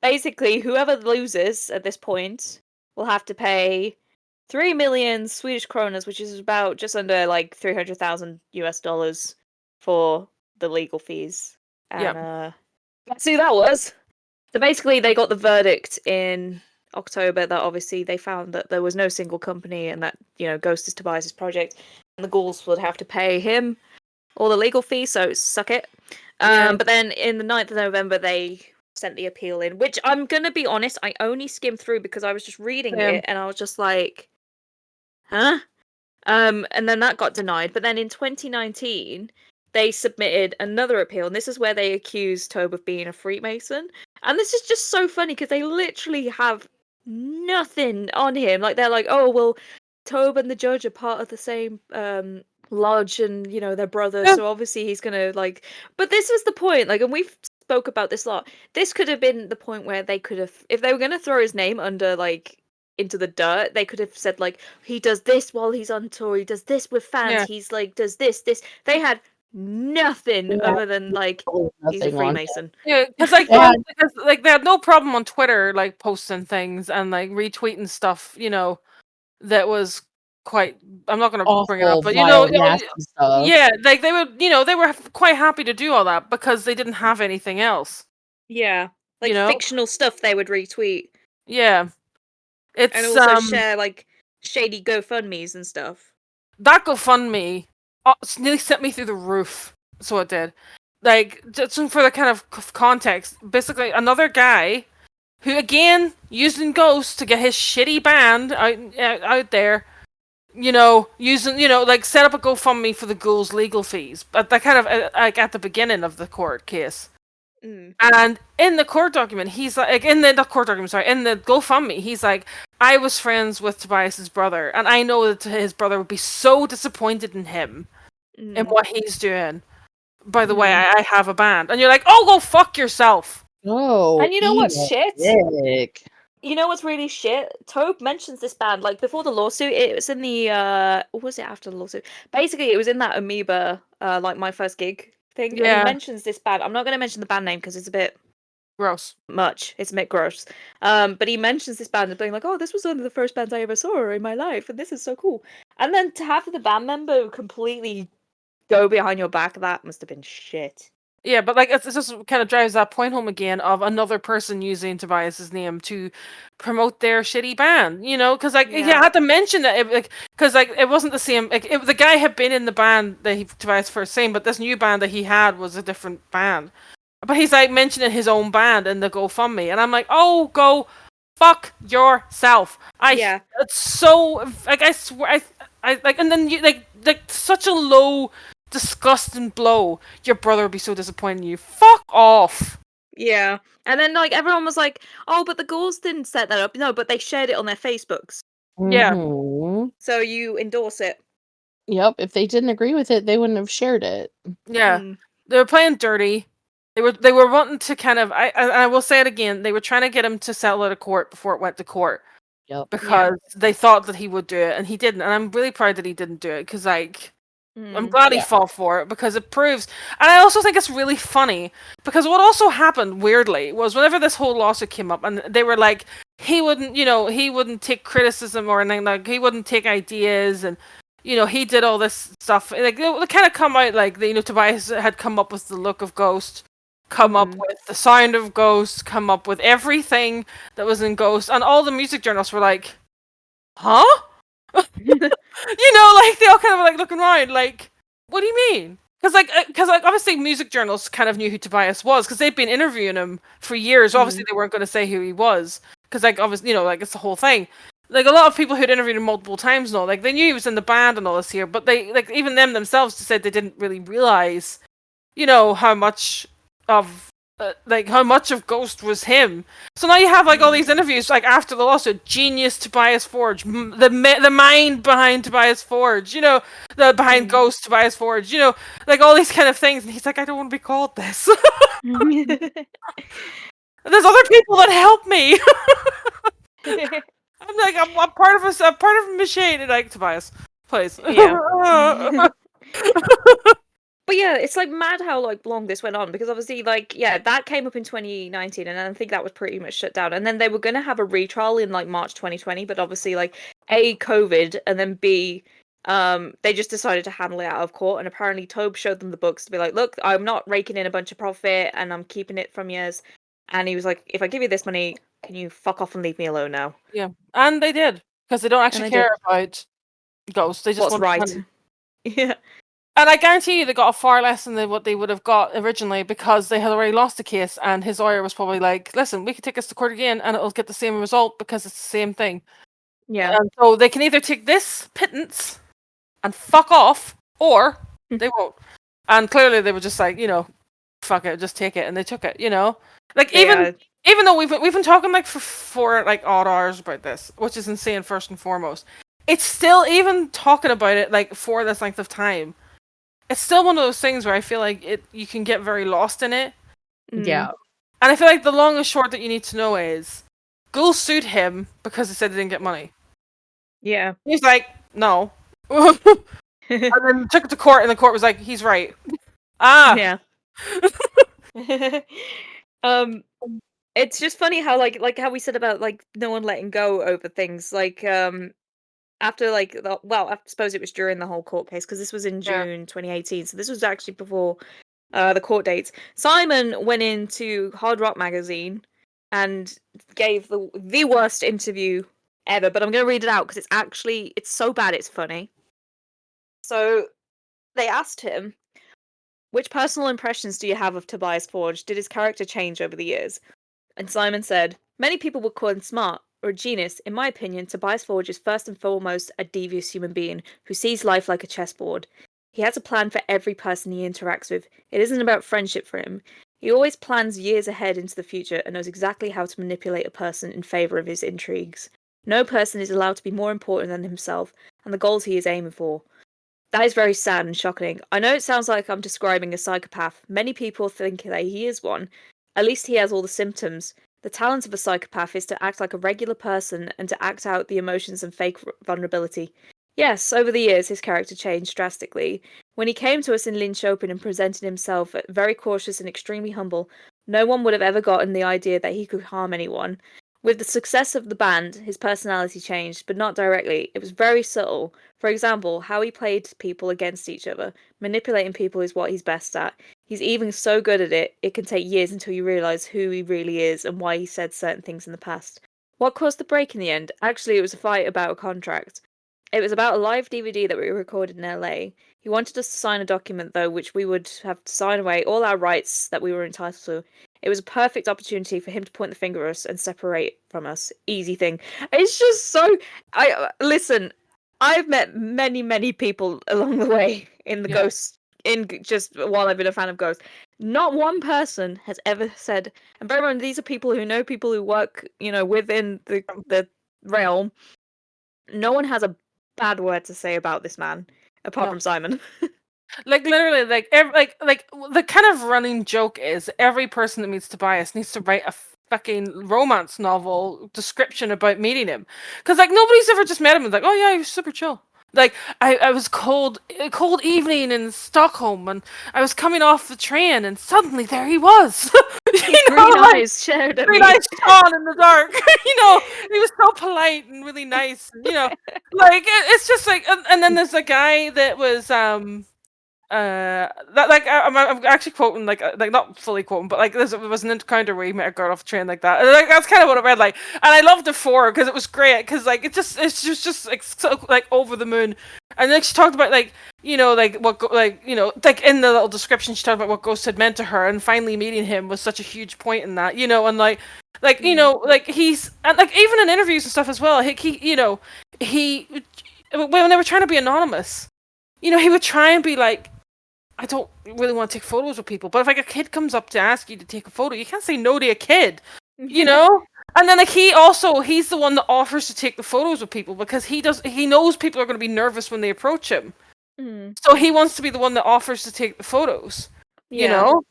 Basically, whoever loses at this point will have to pay 3 million Swedish kroners, which is about just under like 300,000 US dollars for the legal fees. And that's who that was. So basically, they got the verdict in October that obviously they found that there was no single company and that, Ghost is Tobias' project, and the ghouls would have to pay him all the legal fees, so suck it. But then in the 9th of November, they sent the appeal in, which I'm going to be honest, I only skimmed through because I was just reading it and I was just like, huh? And then that got denied. But then in 2019, they submitted another appeal, and this is where they accused Tobe of being a Freemason. And this is just so funny because they literally have nothing on him. Like, they're like, oh, well, Tobe and the judge are part of the same lodge, and, they're brothers, so obviously he's gonna, like... But this was the point, like, and we've spoke about this a lot. This could have been the point where they could have... If they were gonna throw his name under, like, into the dirt, they could have said, like, he does this while he's on tour, he does this with fans, he's, like, does this. They had nothing other than, like, he's a Freemason. Yeah, because they had no problem on Twitter, like, posting things and, like, retweeting stuff, that was quite... I'm not going to bring it up, but, stuff. Yeah, like, they would, they were quite happy to do all that because they didn't have anything else. Yeah. Like, fictional stuff they would retweet. Yeah. And also share, like, shady GoFundMes and stuff. That GoFundMe nearly sent me through the roof. So it did. Like, just for the kind of context, basically another guy who, again, using Ghost to get his shitty band out there, using, like, set up a GoFundMe for the ghouls' legal fees. But that kind of, like, at the beginning of the court case. And in the court document, he's like, in the GoFundMe, he's like, I was friends with Tobias's brother, and I know that his brother would be so disappointed in him, in what he's doing. By the way, I have a band. And you're like, oh, go fuck yourself. Oh, and you know what's shit? Dick. You know what's really shit? Tobe mentions this band, like, before the lawsuit. It was in the, what was it after the lawsuit? Basically, it was in that Amoeba, like, My First Gig thing. Yeah. And he mentions this band. I'm not going to mention the band name because it's a bit... gross. It's a bit gross. But he mentions this band as being like, oh, this was one of the first bands I ever saw in my life, and this is so cool. And then to have the band member completely go behind your back, that must have been shit. Yeah, but, like, it just kind of drives that point home again of another person using Tobias's name to promote their shitty band, because, like, I had to mention that, because, like, it wasn't the same, like, the guy had been in the band that Tobias first sang, but this new band that he had was a different band. But he's, like, mentioning his own band in the GoFundMe, and I'm like, oh, go fuck yourself. It's so, like, I swear, I like, and then you, like, such a low, disgusting blow. Your brother would be so disappointed in you. Fuck off. Yeah. And then, like, everyone was like, oh, but the ghouls didn't set that up. No, but they shared it on their Facebooks. Yeah. So you endorse it. Yep. If they didn't agree with it, they wouldn't have shared it. Yeah. They were playing dirty. They were wanting to kind of, I will say it again, they were trying to get him to settle out of court before it went to court. Yep. Because they thought that he would do it, and he didn't. And I'm really proud that he didn't do it, because, like, I'm glad he fought for it, because it proves... And I also think it's really funny, because what also happened, weirdly, was whenever this whole lawsuit came up, and they were like, he wouldn't take criticism or anything, like, he wouldn't take ideas, and, he did all this stuff. Like, it kind of come out like, Tobias had come up with the look of Ghost, come up with the sound of Ghost, come up with everything that was in Ghost, and all the music journalists were like, huh? Like, they all kind of like looking around, like, what do you mean? Because obviously music journalists kind of knew who Tobias was, because they've been interviewing him for years. Obviously they weren't going to say who he was, because, like, obviously, like, it's the whole thing. Like, a lot of people who'd interviewed him multiple times now, like, they knew he was in the band and all this here, but they, like, even them themselves said they didn't really realize, how much of like how much of Ghost was him. So now you have like all these interviews like after the lawsuit, genius Tobias Forge, the mind behind Tobias Forge, you know, the behind Ghost Tobias Forge, you know, like all these kind of things, and he's like, I don't want to be called this. There's other people that help me. I'm like, I'm part of a machine, and like Tobias, please. Yeah. But yeah, it's like mad how like long this went on, because obviously like that came up in 2019, and I think that was pretty much shut down. And then they were gonna have a retrial in like March 2020, but obviously like A, COVID, and then B, they just decided to handle it out of court. And apparently Tobe showed them the books to be like, look, I'm not raking in a bunch of profit and I'm keeping it from yours. And he was like, if I give you this money, can you fuck off and leave me alone now? Yeah, and they did, because they don't actually care about Ghost. They just What's want right. money. Yeah. And I guarantee you they got a far less than what they would have got originally, because they had already lost the case, and his lawyer was probably like, listen, we can take this to court again and it'll get the same result because it's the same thing. Yeah. And so they can either take this pittance and fuck off, or they won't. And clearly they were just like, you know, fuck it, just take it, and they took it, you know? Like even though we've been talking like for like odd hours about this, which is insane first and foremost, it's still, even talking about it like for this length of time, it's still one of those things where I feel like you can get very lost in it. Yeah. And I feel like the long and short that you need to know is, Ghoul sued him because he said he didn't get money. Yeah. He's like, no. And then took it to court, and the court was like, he's right. Yeah. It's just funny how like how we said about like no one letting go over things, like after like I suppose it was during the whole court case, because this was in June 2018, so this was actually before the court dates. Simon went into Hard Rock magazine and gave the worst interview ever, but I'm going to read it out because it's so bad it's funny. So they asked him, which personal impressions do you have of Tobias Forge? Did his character change over the years? And Simon said, many people would call him smart or a genius. In my opinion, Tobias Forge is first and foremost a devious human being who sees life like a chessboard. He has a plan for every person he interacts with. It isn't about friendship for him. He always plans years ahead into the future and knows exactly how to manipulate a person in favour of his intrigues. No person is allowed to be more important than himself and the goals he is aiming for. That is very sad and shocking. I know it sounds like I'm describing a psychopath. Many people think that he is one. At least he has all the symptoms. The talent of a psychopath is to act like a regular person and to act out the emotions and fake vulnerability. Yes, over the years his character changed drastically. When he came to us in Lynch Open and presented himself very cautious and extremely humble, no one would have ever gotten the idea that he could harm anyone. With the success of the band, his personality changed, but not directly. It was very subtle. For example, how he played people against each other. Manipulating people is what he's best at. He's even so good at it, it can take years until you realise who he really is and why he said certain things in the past. What caused the break in the end? Actually, it was a fight about a contract. It was about a live DVD that we recorded in LA. He wanted us to sign a document, though, which we would have to sign away all our rights that we were entitled to. It was a perfect opportunity for him to point the finger at us and separate from us. Easy thing. It's just so... Listen, I've met many, many people along the way in the Ghost... just while I've been a fan of Ghost. Not one person has ever said... And bear in mind, these are people who know people who work, within the realm. No one has a bad word to say about this man, apart from Simon. Like literally, like the kind of running joke is every person that meets Tobias needs to write a fucking romance novel description about meeting him, because like nobody's ever just met him and like, oh yeah, he was super chill. Like I was cold evening in Stockholm, and I was coming off the train, and suddenly there he was. Green eyes shared at me. Green eyes shone in the dark. He was so polite and really nice. Like it's just like, and then there's a guy that was that like I'm actually quoting like not fully quoting, but like there was an encounter where he met a girl off a train like that. And, like that's kind of what I read like, and I loved the four because it was great because like it's just like so like over the moon. And then she talked about like like what like like in the little description she talked about what Ghost had meant to her, and finally meeting him was such a huge point in that, and like like he's, and like even in interviews and stuff as well, he when they were trying to be anonymous, he would try and be like, I don't really want to take photos with people. But if like a kid comes up to ask you to take a photo, you can't say no to a kid, you know? And then like he's the one that offers to take the photos with people because he knows people are going to be nervous when they approach him. So he wants to be the one that offers to take the photos, you know?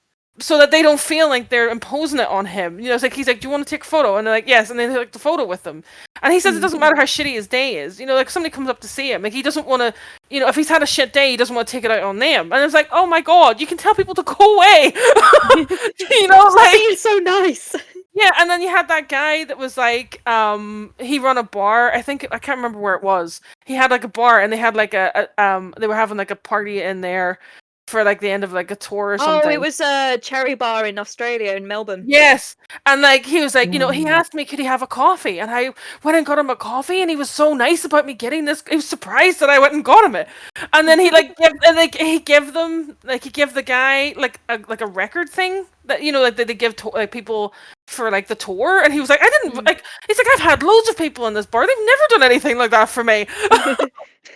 So that they don't feel like they're imposing it on him. You know, it's like he's like, "Do you want to take a photo?" And they're like, "Yes." And then they take the photo with them. And he says it doesn't matter how shitty his day is. You know, like somebody comes up to see him, like he doesn't want to. You know, if he's had a shit day, he doesn't want to take it out on them. And it's like, oh my god, you can tell people to go away. You know, like he's so nice. Yeah, and then you had that guy that was like, he run a bar. I can't remember where it was. He had like a bar, and they had like they were having like a party in there for like the end of like a tour or something. Oh, it was a cherry bar in Australia, in Melbourne. Yes, and like he was like, you know, he asked me could he have a coffee, and I went and got him a coffee, and he was so nice about me getting this. He was surprised that I went and got him it, and then he like he give the guy like a record thing that you know like they give to, like people for like the tour, and he was like, I didn't like. He's like, I've had loads of people in this bar. They've never done anything like that for me.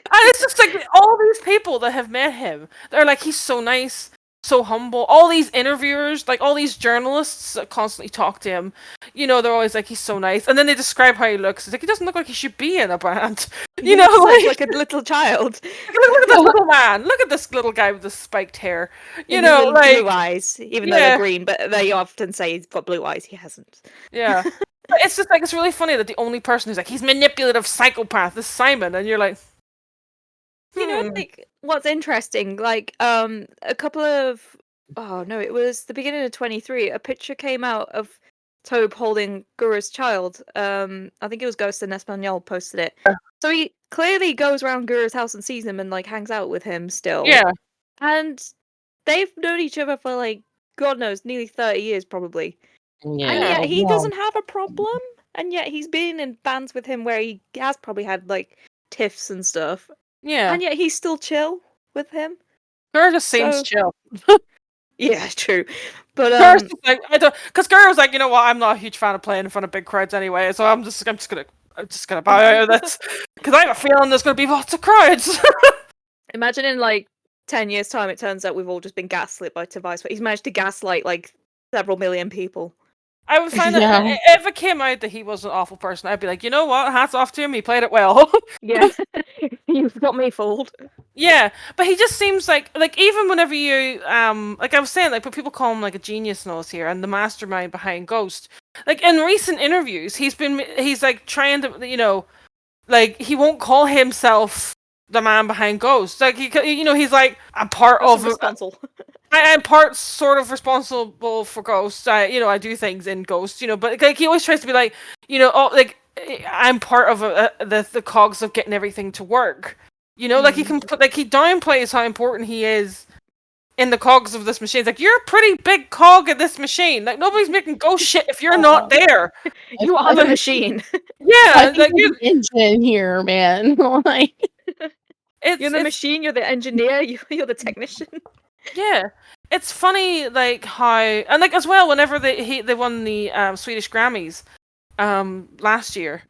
And it's just like all these people that have met him, they're like, he's so nice, so humble. All these interviewers, like all these journalists that constantly talk to him, you know, they're always like, he's so nice. And then they describe how he looks. It's like, he doesn't look like he should be in a band. You know, like a little child. Look at this little man. Look at this little guy with the spiked hair. You know, like blue eyes, even though they're green, but they often say he's got blue eyes. He hasn't. Yeah. But it's just like, it's really funny that the only person who's like, he's manipulative psychopath is Simon. And you're like, You know, like what's interesting, like a couple of it was the beginning of 23. A picture came out of Tobe holding Guru's child. I think it was Ghost in Espanol posted it. So he clearly goes around Guru's house and sees him and like hangs out with him still. yeah, And they've known each other for like God knows, nearly 30 years probably. Yeah. And yet he doesn't have a problem. And yet he's been in bands with him where he has probably had like tiffs and stuff. yeah. And yet he's still chill with him. Gura just seems chill. Yeah, true. But Gura's just like, I don't, because Gura was like, you know what, I'm not a huge fan of playing in front of big crowds anyway, so I'm just gonna bow out of this because I have a feeling there's gonna be lots of crowds. imagine in like 10 years' time, it turns out we've all just been gaslit by Tobias, but he's managed to gaslight like several million people. I would find that if it came out that he was an awful person, I'd be like, you know what, hats off to him, he played it well. Yeah, you've got me fooled. Yeah, but he just seems like even whenever you like I was saying, like, but people call him like a genius nose here and the mastermind behind Ghost. Like in recent interviews, he's like trying to, you know, like he won't call himself the man behind Ghost. Like you know, he's like I'm part of responsible. I'm part sort of responsible for Ghost. You know, I do things in Ghost, you know, but like he always tries to be like, you know, like I'm part of the cogs of getting everything to work. You know, like he downplays how important he is in the cogs of this machine. It's like, you're a pretty big cog in this machine. Like nobody's making ghost shit if you're not there. You are the machine. Yeah, like you're the engine here, man. Like you're the machine. You're the engineer. You're the technician. Yeah, it's funny, like how, and like as well, whenever they won the Swedish Grammys last year,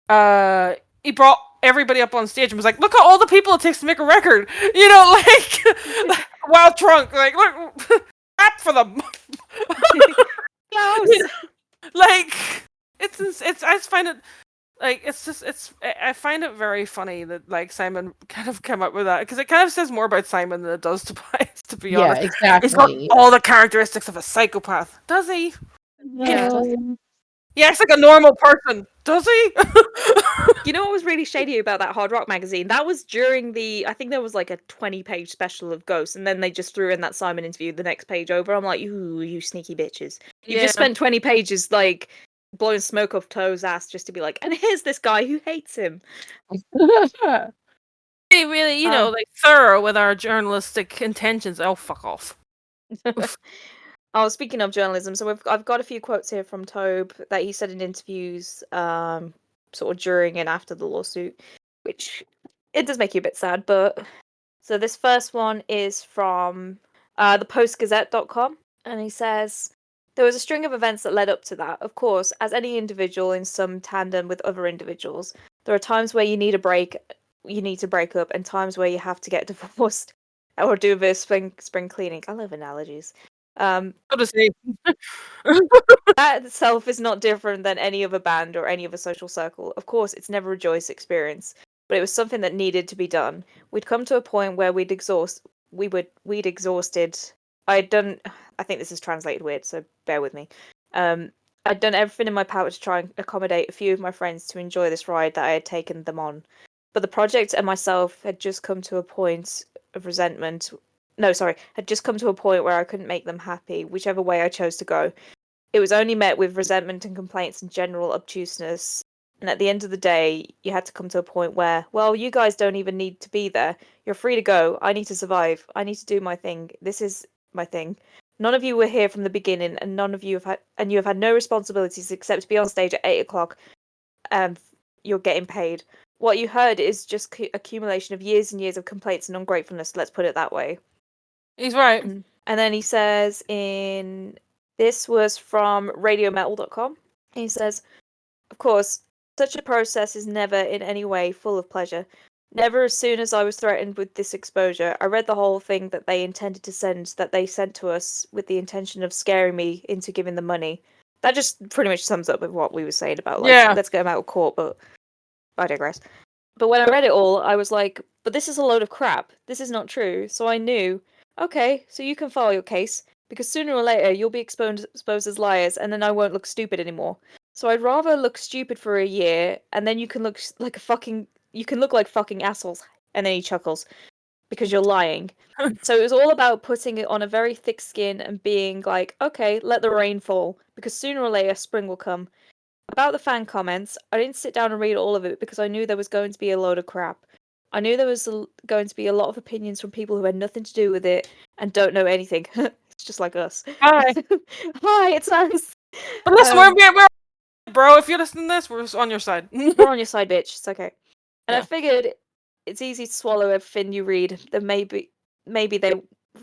he brought everybody up on stage and was like, look at all the people it takes to make a record, you know, like while drunk, like look, rap for them. Like it's I just find it like I find it very funny that like Simon kind of came up with that because it kind of says more about Simon than it does Tobias, to be honest. Exactly. He's got all the characteristics of a psychopath. Does he? Yeah. Yeah, it's like a normal person. Does he? You know what was really shady about that Hard Rock magazine? That was during I think there was like a 20-page special of Ghosts, and then they just threw in that Simon interview the next page over. I'm like, ooh, you sneaky bitches. You just spent 20 pages like blowing smoke off Toe's ass just to be like, and here's this guy who hates him. Be really, you know, like thorough with our journalistic intentions. Oh, fuck off. Oh, speaking of journalism, so I've got a few quotes here from Tobe that he said in interviews, sort of during and after the lawsuit, which it does make you a bit sad. But so this first one is from thepostgazette.com, and he says, there was a string of events that led up to that. Of course, as any individual in some tandem with other individuals, there are times where you need a break, you need to break up, and times where you have to get divorced. or do a bit of spring cleaning. I love analogies. So to say. That itself is not different than any other band or any other social circle. Of course, it's never a joyous experience, but it was something that needed to be done. We'd come to a point where we'd exhausted. I'd done. I think this is translated weird, so bear with me. I'd done everything in my power to try and accommodate a few of my friends to enjoy this ride that I had taken them on, but the project and myself had just come to a point of resentment. No, sorry, had just come to a point where I couldn't make them happy, whichever way I chose to go. It was only met with resentment and complaints and general obtuseness. And at the end of the day, you had to come to a point where, well, you guys don't even need to be there. You're free to go. I need to survive. I need to do my thing. This is my thing. None of you were here from the beginning, and none of you have had no responsibilities except to be on stage at 8 o'clock. You're getting paid. What you heard is just accumulation of years and years of complaints and ungratefulness. Let's put it that way. He's right. And then he says this was from radiometal.com. He says, of course, such a process is never in any way full of pleasure. Never as soon as I was threatened with this exposure, I read the whole thing that they intended to send, that they sent to us with the intention of scaring me into giving them money. That just pretty much sums up with what we were saying about, let's get them out of court, but I digress. But when I read it all, I was like, but this is a load of crap. This is not true. So I knew, okay, so you can file your case, because sooner or later you'll be exposed as liars, and then I won't look stupid anymore. So I'd rather look stupid for a year, and then you can look like fucking assholes. And then he chuckles, because you're lying. So it was all about putting it on a very thick skin and being like, okay, let the rain fall, because sooner or later spring will come. About the fan comments, I didn't sit down and read all of it because I knew there was going to be a load of crap. I knew there was going to be a lot of opinions from people who had nothing to do with it and don't know anything. It's just like us. Hi. Hi, it's us. But listen, we're bro, if you're listening to this, we're on your side. We're on your side, bitch. It's okay. And Yeah. I figured it's easy to swallow everything you read. Then maybe they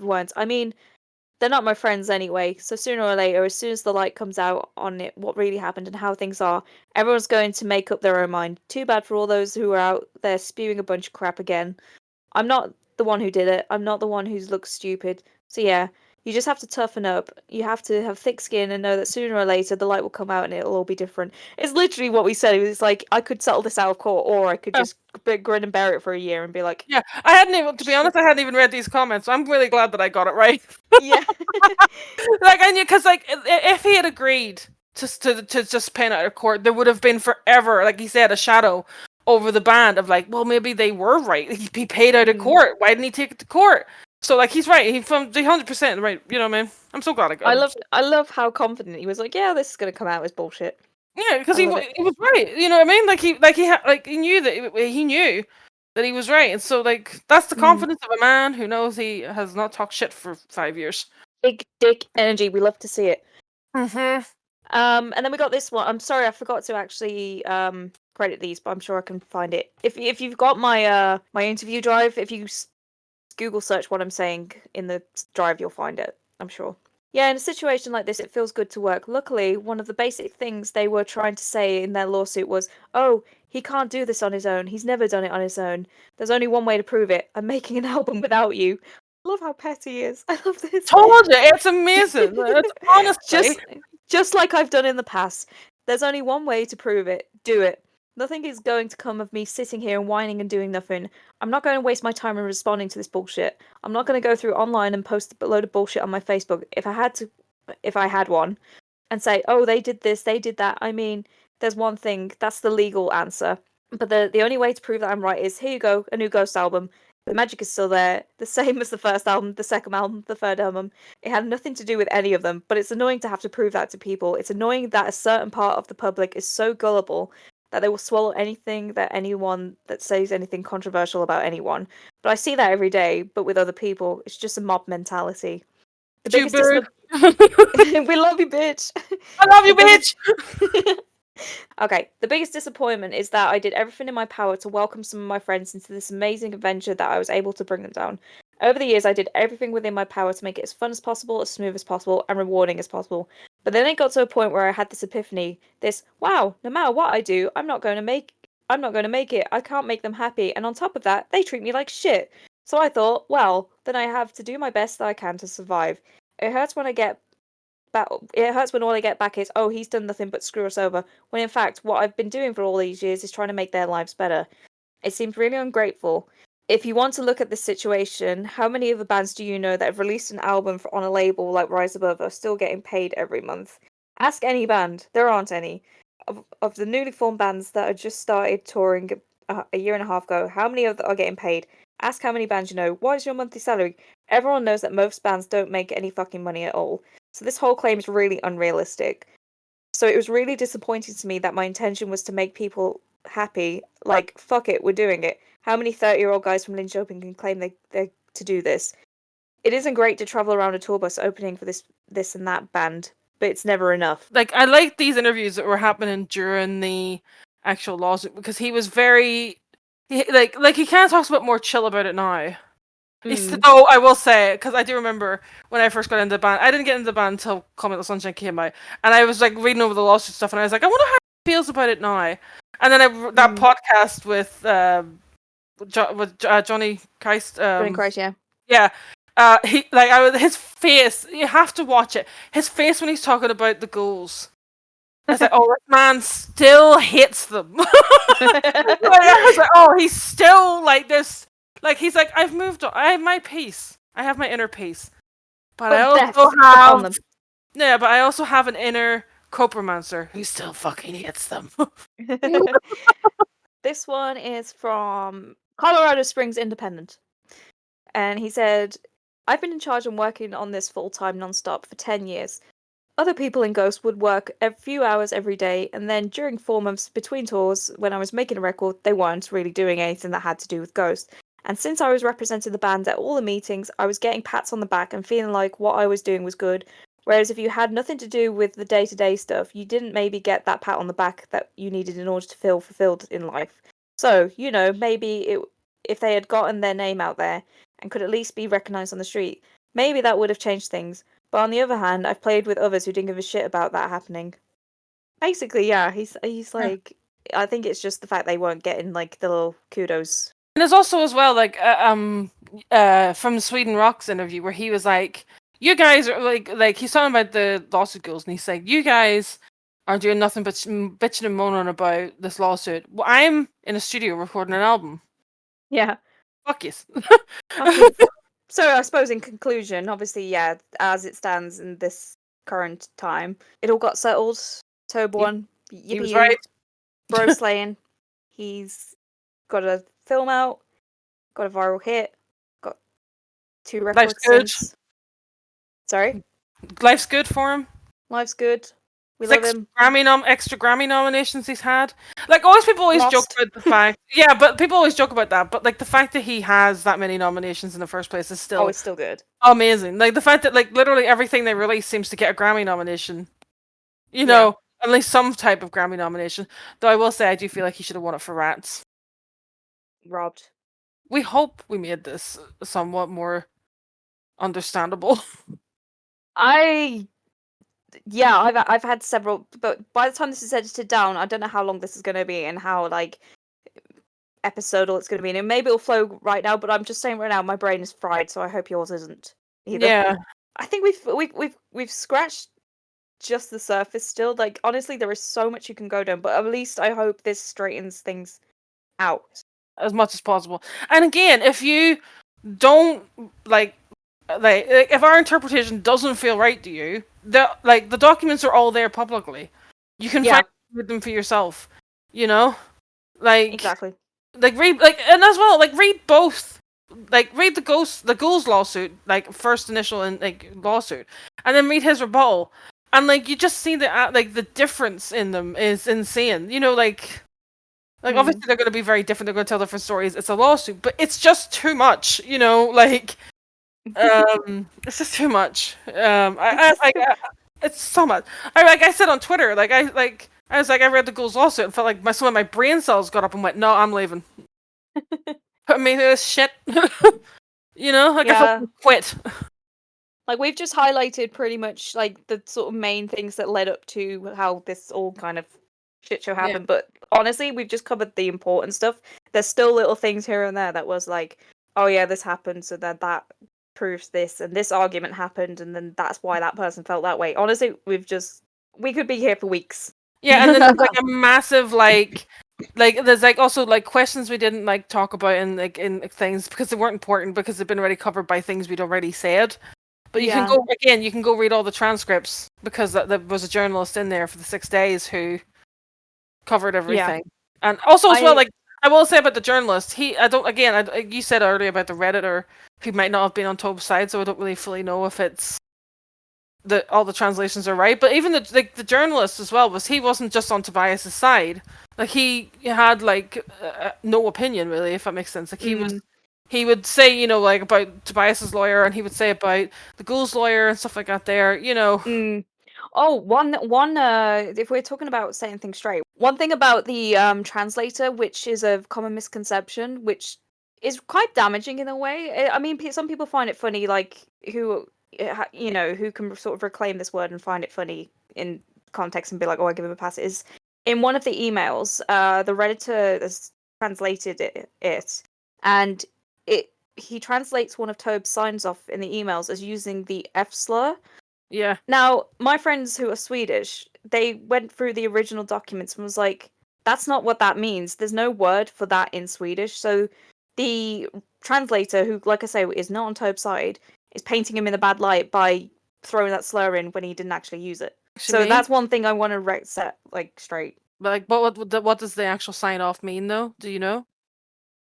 weren't. I mean, they're not my friends anyway, so sooner or later, as soon as the light comes out on it, what really happened and how things are, everyone's going to make up their own mind. Too bad for all those who are out there spewing a bunch of crap again. I'm not the one who did it. I'm not the one who looks stupid. So yeah, you just have to toughen up. You have to have thick skin and know that sooner or later the light will come out and it'll all be different. It's literally what we said. It was like, I could settle this out of court, or I could just grin and bear it for a year and be like... Yeah, to be honest, I hadn't even read these comments. So I'm really glad that I got it right. Yeah. I knew, because if he had agreed to just pay out of court, there would have been forever, like he said, a shadow over the band of like, well, maybe they were right. He paid out of court. Why didn't he take it to court? So like, he's right. He's from the 100% right. You know what I mean? I'm so glad I got it. I love how confident he was. Like, yeah, this is gonna come out as bullshit. Yeah, because he was right. You know what I mean? He knew that he was right, and so like that's the confidence of a man who knows he has not talked shit for 5 years. Big dick energy. We love to see it. Mm-hmm. And then we got this one. I'm sorry, I forgot to actually credit these, but I'm sure I can find it. If you've got my my interview drive, if you Google search what I'm saying in the drive, you'll find it. I'm sure. Yeah, in a situation like this, it feels good to work. Luckily, one of the basic things they were trying to say in their lawsuit was, oh, he can't do this on his own. He's never done it on his own. There's only one way to prove it. I'm making an album without you. I love how petty he is. I love this. Told you, it's amazing. It's honestly just like I've done in the past. There's only one way to prove it. Do it. Nothing is going to come of me sitting here and whining and doing nothing. I'm not going to waste my time in responding to this bullshit. I'm not going to go through online and post a load of bullshit on my Facebook if I had one, and say, oh, they did this, they did that. I mean, there's one thing. That's the legal answer. But the only way to prove that I'm right is, here you go, a new Ghost album. The magic is still there, the same as the first album, the second album, the third album. It had nothing to do with any of them, but it's annoying to have to prove that to people. It's annoying that a certain part of the public is so gullible that they will swallow anything that says anything controversial about anyone. But I see that every day, but with other people, it's just a mob mentality. The biggest we love you, bitch. I love you, bitch. Okay, the biggest disappointment is that I did everything in my power to welcome some of my friends into this amazing adventure that I was able to bring them down. Over the years, I did everything within my power to make it as fun as possible, as smooth as possible, and rewarding as possible. But then it got to a point where I had this epiphany, wow, no matter what I do, I'm not going to make it. I can't make them happy, and on top of that, they treat me like shit. So I thought, well, then I have to do my best that I can to survive. It hurts when I get back. It hurts when all I get back is, oh, he's done nothing but screw us over. When in fact, what I've been doing for all these years is trying to make their lives better. It seems really ungrateful. If you want to look at this situation, how many other bands do you know that have released an album on a label like Rise Above are still getting paid every month? Ask any band. There aren't any. Of the newly formed bands that had just started touring a year and a half ago, how many of them are getting paid? Ask how many bands you know. What is your monthly salary? Everyone knows that most bands don't make any fucking money at all. So this whole claim is really unrealistic. So it was really disappointing to me that my intention was to make people happy. Like, fuck it, we're doing it. How many 30-year-old guys from Linköping can claim they're to do this? It isn't great to travel around a tour bus opening for this and that band, but it's never enough. Like, I like these interviews that were happening during the actual lawsuit because he was very he kind of talks about more chill about it now. Oh, I will say, because I do remember when I first got into the band, I didn't get into the band until Call Me Little Sunshine came out, and I was like reading over the lawsuit stuff, and I was like, I wonder how he feels about it now. And then that podcast with Johnny Christ, Johnny Christ, yeah. Yeah. His face, you have to watch it. His face when he's talking about the ghouls. I was like, oh, this man still hates them. I was like, oh, he's still like this. Like, he's like, I've moved on. I have my peace. I have my inner peace. But I also have... Yeah, but I also have an inner copromancer who still fucking hates them. This one is from Colorado Springs Independent. And he said, I've been in charge and working on this full-time non-stop for 10 years. Other people in Ghost would work a few hours every day, and then during 4 months between tours, when I was making a record, they weren't really doing anything that had to do with Ghost. And since I was representing the band at all the meetings, I was getting pats on the back and feeling like what I was doing was good. Whereas if you had nothing to do with the day-to-day stuff, you didn't maybe get that pat on the back that you needed in order to feel fulfilled in life. So, maybe if they had gotten their name out there and could at least be recognised on the street, maybe that would have changed things. But on the other hand, I've played with others who didn't give a shit about that happening. Basically, yeah, he's like, I think it's just the fact they weren't getting like the little kudos. And there's also as well like from Sweden Rock's interview where he was like, you guys are like he's talking about the lawsuit girls, and he's like, you guys are doing nothing but bitching and moaning about this lawsuit. Well, I'm in a studio recording an album. Yeah. Fuck yes. So I suppose in conclusion, obviously, yeah, as it stands in this current time, it all got settled. Tob won. He was right. Bro slaying. He's got a film out, got a viral hit, got 2 records since. Sorry? Life's good for him. Life's good. We 6 love him. extra Grammy nominations he's had. Like, people always joke about the fact. Yeah, but people always joke about that. But like the fact that he has that many nominations in the first place is still it's still good. Amazing. Like the fact that like literally everything they release seems to get a Grammy nomination. You know, at least some type of Grammy nomination. Though I will say I do feel like he should have won it for Rats. Robbed. We hope we made this somewhat more understandable. I've had several, but by the time this is edited down, I don't know how long this is going to be and how like episodal it's going to be. And maybe it'll flow right now, but I'm just saying right now, my brain is fried, so I hope yours isn't either. Yeah, I think we've scratched just the surface still. Like honestly, there is so much you can go down, but at least I hope this straightens things out as much as possible. And again, if you don't like if our interpretation doesn't feel right to you, the documents are all there publicly. You can find them for yourself. You know, like exactly. Like read and as well read both. Like read the Ghouls lawsuit, like first initial and like lawsuit, and then read his rebuttal, and like you just see the difference in them is insane. You know, obviously they're going to be very different. They're going to tell different stories. It's a lawsuit, but it's just too much. You know, it's just too much. It's so much. I said on Twitter, I was like, I read the Ghouls lawsuit and felt like some of my brain cells got up and went, no, I'm leaving. Put me through this shit. You know, I fucking quit. Like we've just highlighted pretty much like the sort of main things that led up to how this all kind of shit show happened. But honestly, we've just covered the important stuff. There's still little things here and there that was like, oh yeah, this happened, so that proves this, and this argument happened, and then that's why that person felt that way. Honestly, we could be here for weeks. Yeah, and then there's like a massive like there's like also like questions we didn't like talk about in things because they weren't important because they've been already covered by things we'd already said. But you can go read all the transcripts because there was a journalist in there for the 6 days who covered everything. And also as well, like I will say about the journalist, you said earlier about the Redditor who might not have been on Tobe's side, so I don't really fully know if it's all the translations are right. But even the journalist as well wasn't just on Tobias's side. Like he had like no opinion really, if that makes sense. Like he would say, you know, like about Tobias's lawyer, and he would say about the Ghoul's lawyer and stuff like that. There, you know. Oh, one. If we're talking about setting things straight, one thing about the translator, which is a common misconception, which is quite damaging in a way. I mean, some people find it funny, like who who can sort of reclaim this word and find it funny in context and be like, "Oh, I give him a pass." Is in one of the emails, the Redditor has translated it, and he translates one of Tobe's signs off in the emails as using the F slur. Yeah. Now, my friends who are Swedish, they went through the original documents and was like, that's not what that means. There's no word for that in Swedish. So the translator, who, like I say, is not on Tobe's side, is painting him in a bad light by throwing that slur in when he didn't actually use it. So that's one thing I want to set straight. Like, what does the actual sign off mean though? Do you know?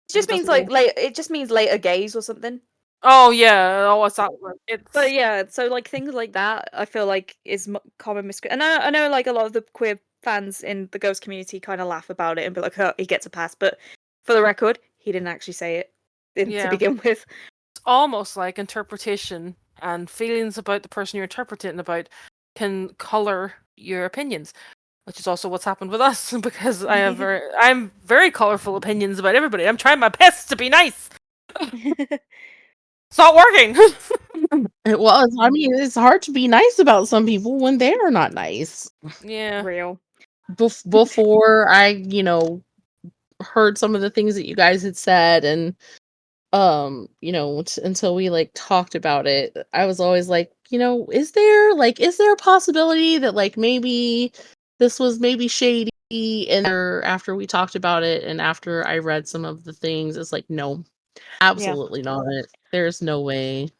It just means it just means later gaze or something. Oh yeah, oh what's that word? But yeah, so like things like that, I feel like is common misconception. And I know like a lot of the queer fans in the Ghost community kind of laugh about it and be like, "Oh, he gets a pass." But for the record, he didn't actually say it to begin with. It's almost like interpretation and feelings about the person you're interpreting about can color your opinions, which is also what's happened with us because I'm very colorful opinions about everybody. I'm trying my best to be nice. It's not working. It was. I mean, it's hard to be nice about some people when they are not nice. Yeah. Real. Before I, heard some of the things that you guys had said, and until we like talked about it, I was always like, is there a possibility that like maybe this was maybe shady? And after we talked about it and after I read some of the things, it's like, no, absolutely not. There's no way.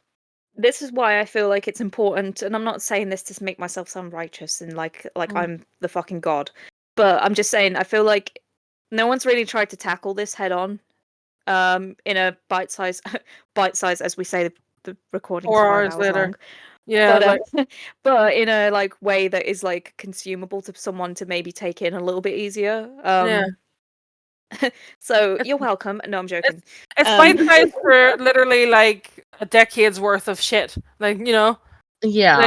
This is why I feel like it's important, and I'm not saying this to make myself sound righteous and like I'm the fucking god, but I'm just saying I feel like no one's really tried to tackle this head on, in a bite size, as we say. The recording's 4 5 hours hours later. long. Yeah, but in a like way that is like consumable to someone to maybe take in a little bit easier. yeah. So you're welcome. No, I'm joking. It's bite-sized for literally like a decade's worth of shit. Like, Yeah.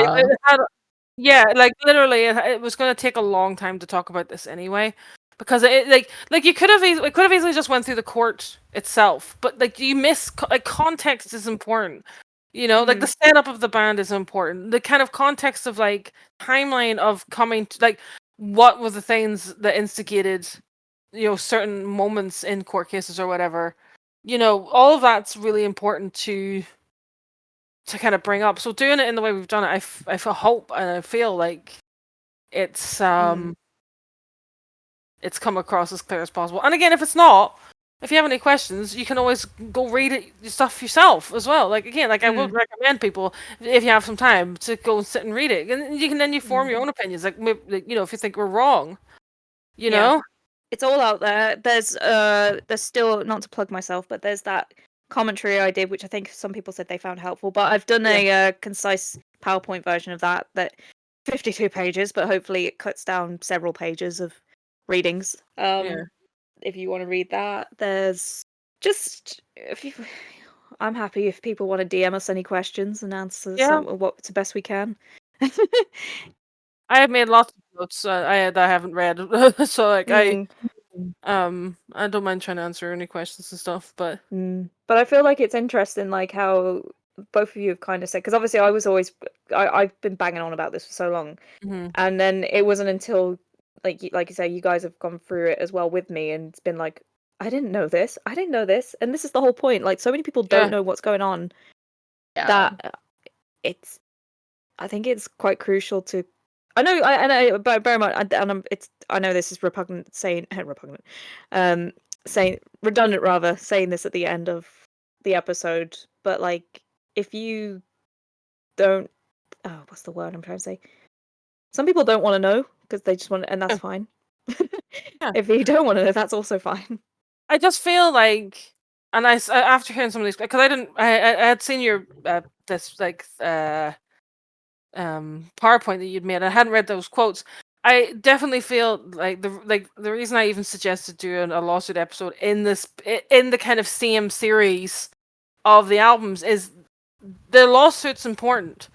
Like literally it was going to take a long time to talk about this anyway, because it you could have easily just went through the court itself, but like you miss like context is important. Like the setup of the band is important. The kind of context of like timeline of coming to, like what were the things that instigated certain moments in court cases or whatever. All of that's really important to kind of bring up. So doing it in the way we've done it, I hope and I feel like it's it's come across as clear as possible. And again, if it's not, if you have any questions, you can always go read it stuff yourself as well. Like again, I would recommend people, if you have some time, to go and sit and read it, and you can form your own opinions. Like if you think we're wrong, know. It's all out there. There's still, not to plug myself, but there's that commentary I did, which I think some people said they found helpful. But I've done a concise PowerPoint version of that 52 pages, but hopefully it cuts down several pages of readings. If you want to read that, there's just I'm happy if people want to DM us any questions and answer some of what's the best we can. I have made lots of notes that I haven't read, so like I don't mind trying to answer any questions and stuff, but I feel like it's interesting, like how both of you have kind of said, because obviously I've been banging on about this for so long, and then it wasn't until like you say, you guys have gone through it as well with me, and it's been like, I didn't know this. I didn't know this. And this is the whole point. Like, so many people don't know what's going on. Yeah. That I think it's quite crucial to. I know, but very much, I know this is repugnant saying saying redundant rather saying this at the end of the episode, but like if you don't, what's the word I'm trying to say? Some people don't want to know because they just want, and that's fine. If you don't want to know, that's also fine. I just feel like, and after hearing some of these, because I had seen your this like PowerPoint that you'd made. I hadn't read those quotes. I definitely feel like the reason I even suggested doing a lawsuit episode in the kind of same series of the albums is the lawsuit's important.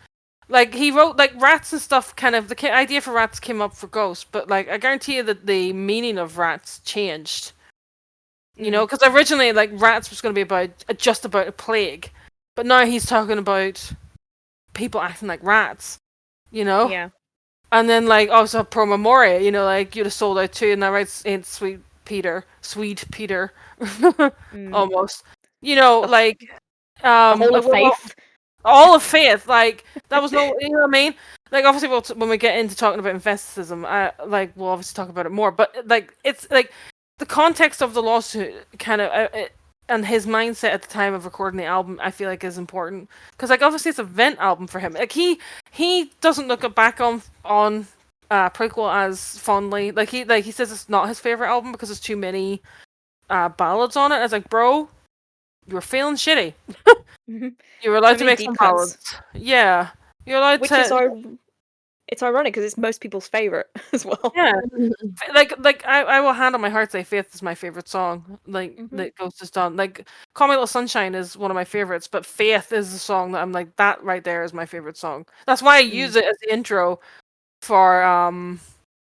Like he wrote like rats and stuff. Kind of the idea for rats came up for Ghost, but like I guarantee you that the meaning of rats changed. You know, because originally like rats was going to be just about a plague, but now he's talking about people acting like rats. You know. Yeah. And then like also pro memoria. You know, like you'd have sold out too, and that writes ain't sweet Peter, almost. You know, like the whole of faith. All of faith, like that was no, you know what I mean? Like obviously, when we get into talking about infesticism, we'll obviously talk about it more. But like it's like the context of the lawsuit, kind of, and his mindset at the time of recording the album, I feel like is important because like obviously it's a vent album for him. Like he doesn't look back on Prequelle as fondly. Like he says it's not his favorite album because there's too many ballads on it. I was like, bro, you were feeling shitty. You were allowed to make some ballads. Yeah, you're allowed to. It's ironic because it's most people's favorite as well. Yeah, like I will hand on my heart say Faith is my favorite song. Like that Ghost has done. Like Call Me Little Sunshine is one of my favorites, but Faith is the song that I'm like that right there is my favorite song. That's why I use it as the intro for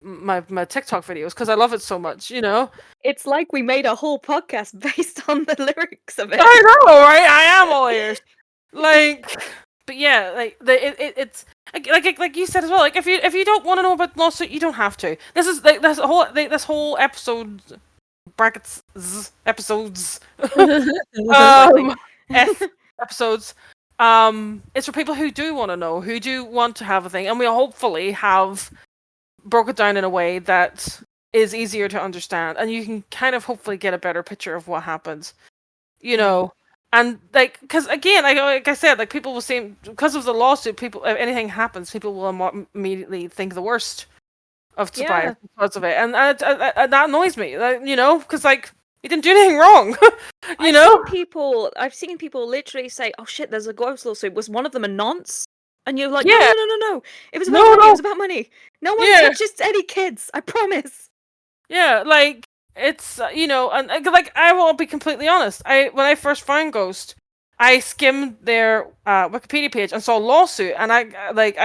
my TikTok videos because I love it so much. You know, it's like we made a whole podcast based on the lyrics of it. I know, right? I am all ears. Like, but yeah, like it's like you said as well. Like if you don't want to know about lawsuit, you don't have to. This is like this whole episode brackets episodes episodes. It's for people who do want to know, who do want to have a thing, and we hopefully have broke it down in a way that is easier to understand, and you can kind of hopefully get a better picture of what happens. You know. And like, because again, like I said, like people will say because of the lawsuit, people if anything happens, people will immediately think the worst of Tobias because of it, and that annoys me. You know, because like he didn't do anything wrong. I've seen people literally say, "Oh shit, there's a ghost lawsuit." Was one of them a nonce? And you're like, no. It was about money. It was about money. No one touches any kids. I promise. Yeah, like. It's and like I will be completely honest. When I first found Ghost, I skimmed their Wikipedia page and saw lawsuit, and I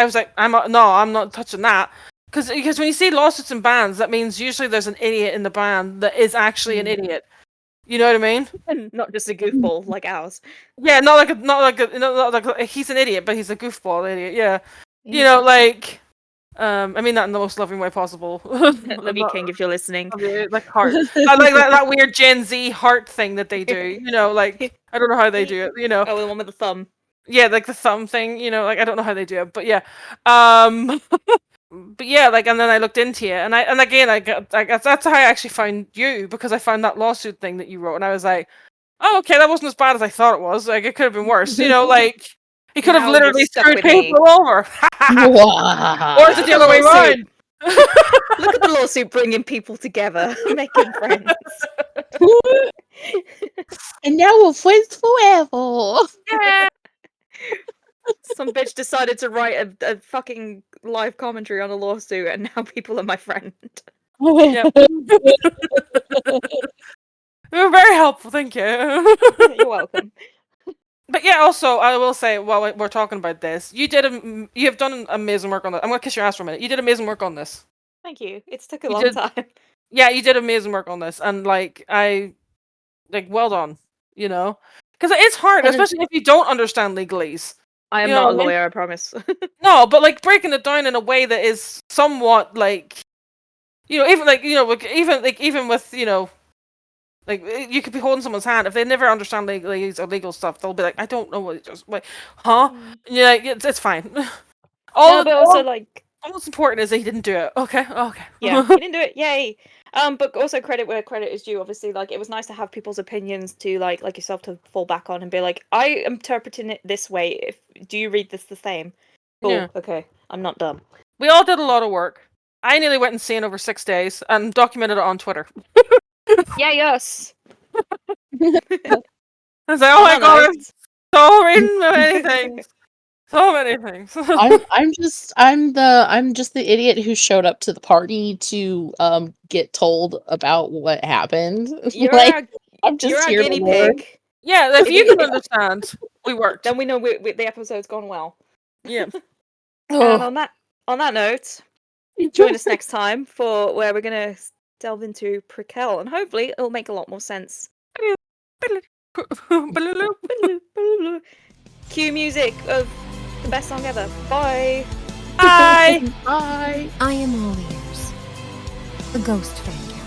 was like, I'm not touching that because when you see lawsuits in bands, that means usually there's an idiot in the band that is actually an idiot. You know what I mean? And not just a goofball like ours. Yeah, not like he's an idiot, but he's a goofball idiot. Yeah, you know, like. I mean that in the most loving way possible. Love you, King, if you're listening. Like heart. I like that weird Gen Z heart thing that they do. You know, like I don't know how they do it. You know. Oh, the one with the thumb. Yeah, like the thumb thing. You know, like I don't know how they do it, but yeah. But yeah, like and then I looked into it, and that's how I actually found you because I found that lawsuit thing that you wrote, and I was like, oh, okay, that wasn't as bad as I thought it was. Like it could have been worse. You know, like. He could have literally screwed people over. Or is it the other way around? Look at the lawsuit bringing people together, making friends. And now we're friends forever. Yeah. Some bitch decided to write a fucking live commentary on a lawsuit, and now people are my friend. Yep. You were very helpful, thank you. You're welcome. But yeah, also I will say while we're talking about this, you have done amazing work on this. I'm gonna kiss your ass for a minute. You did amazing work on this. Thank you. It's took a long time. Yeah, you did amazing work on this, and well done. You know, because it's hard, especially if you don't understand legalese. I am not a lawyer, I promise. No, but like breaking it down in a way that is somewhat like, even with Like you could be holding someone's hand if they never understand legalese or legal stuff. They'll be like, I don't know what it just like, huh? Yeah, it's fine. No, but also like, all that's important is that he didn't do it. Okay, okay. Yeah, he didn't do it. Yay. But also credit where credit is due. Obviously, like it was nice to have people's opinions to like yourself to fall back on and be like, I am interpreting it this way. Do you read this the same? Cool. Yeah. Okay, I'm not dumb. We all did a lot of work. I nearly went insane over 6 days and documented it on Twitter. Yay us! I was like, oh my god, I'm so reading many things. So many things. I'm just the idiot who showed up to the party to get told about what happened. I'm just you're our here to guinea learn. pig. Yeah, if you can understand, we worked. Then we know the episode's gone well. Yeah. And on that note, join us next time for where we're gonna delve into Prequelle, and hopefully it'll make a lot more sense. Cue music of the best song ever. Bye. Bye. Bye. I am all ears. The ghost fan.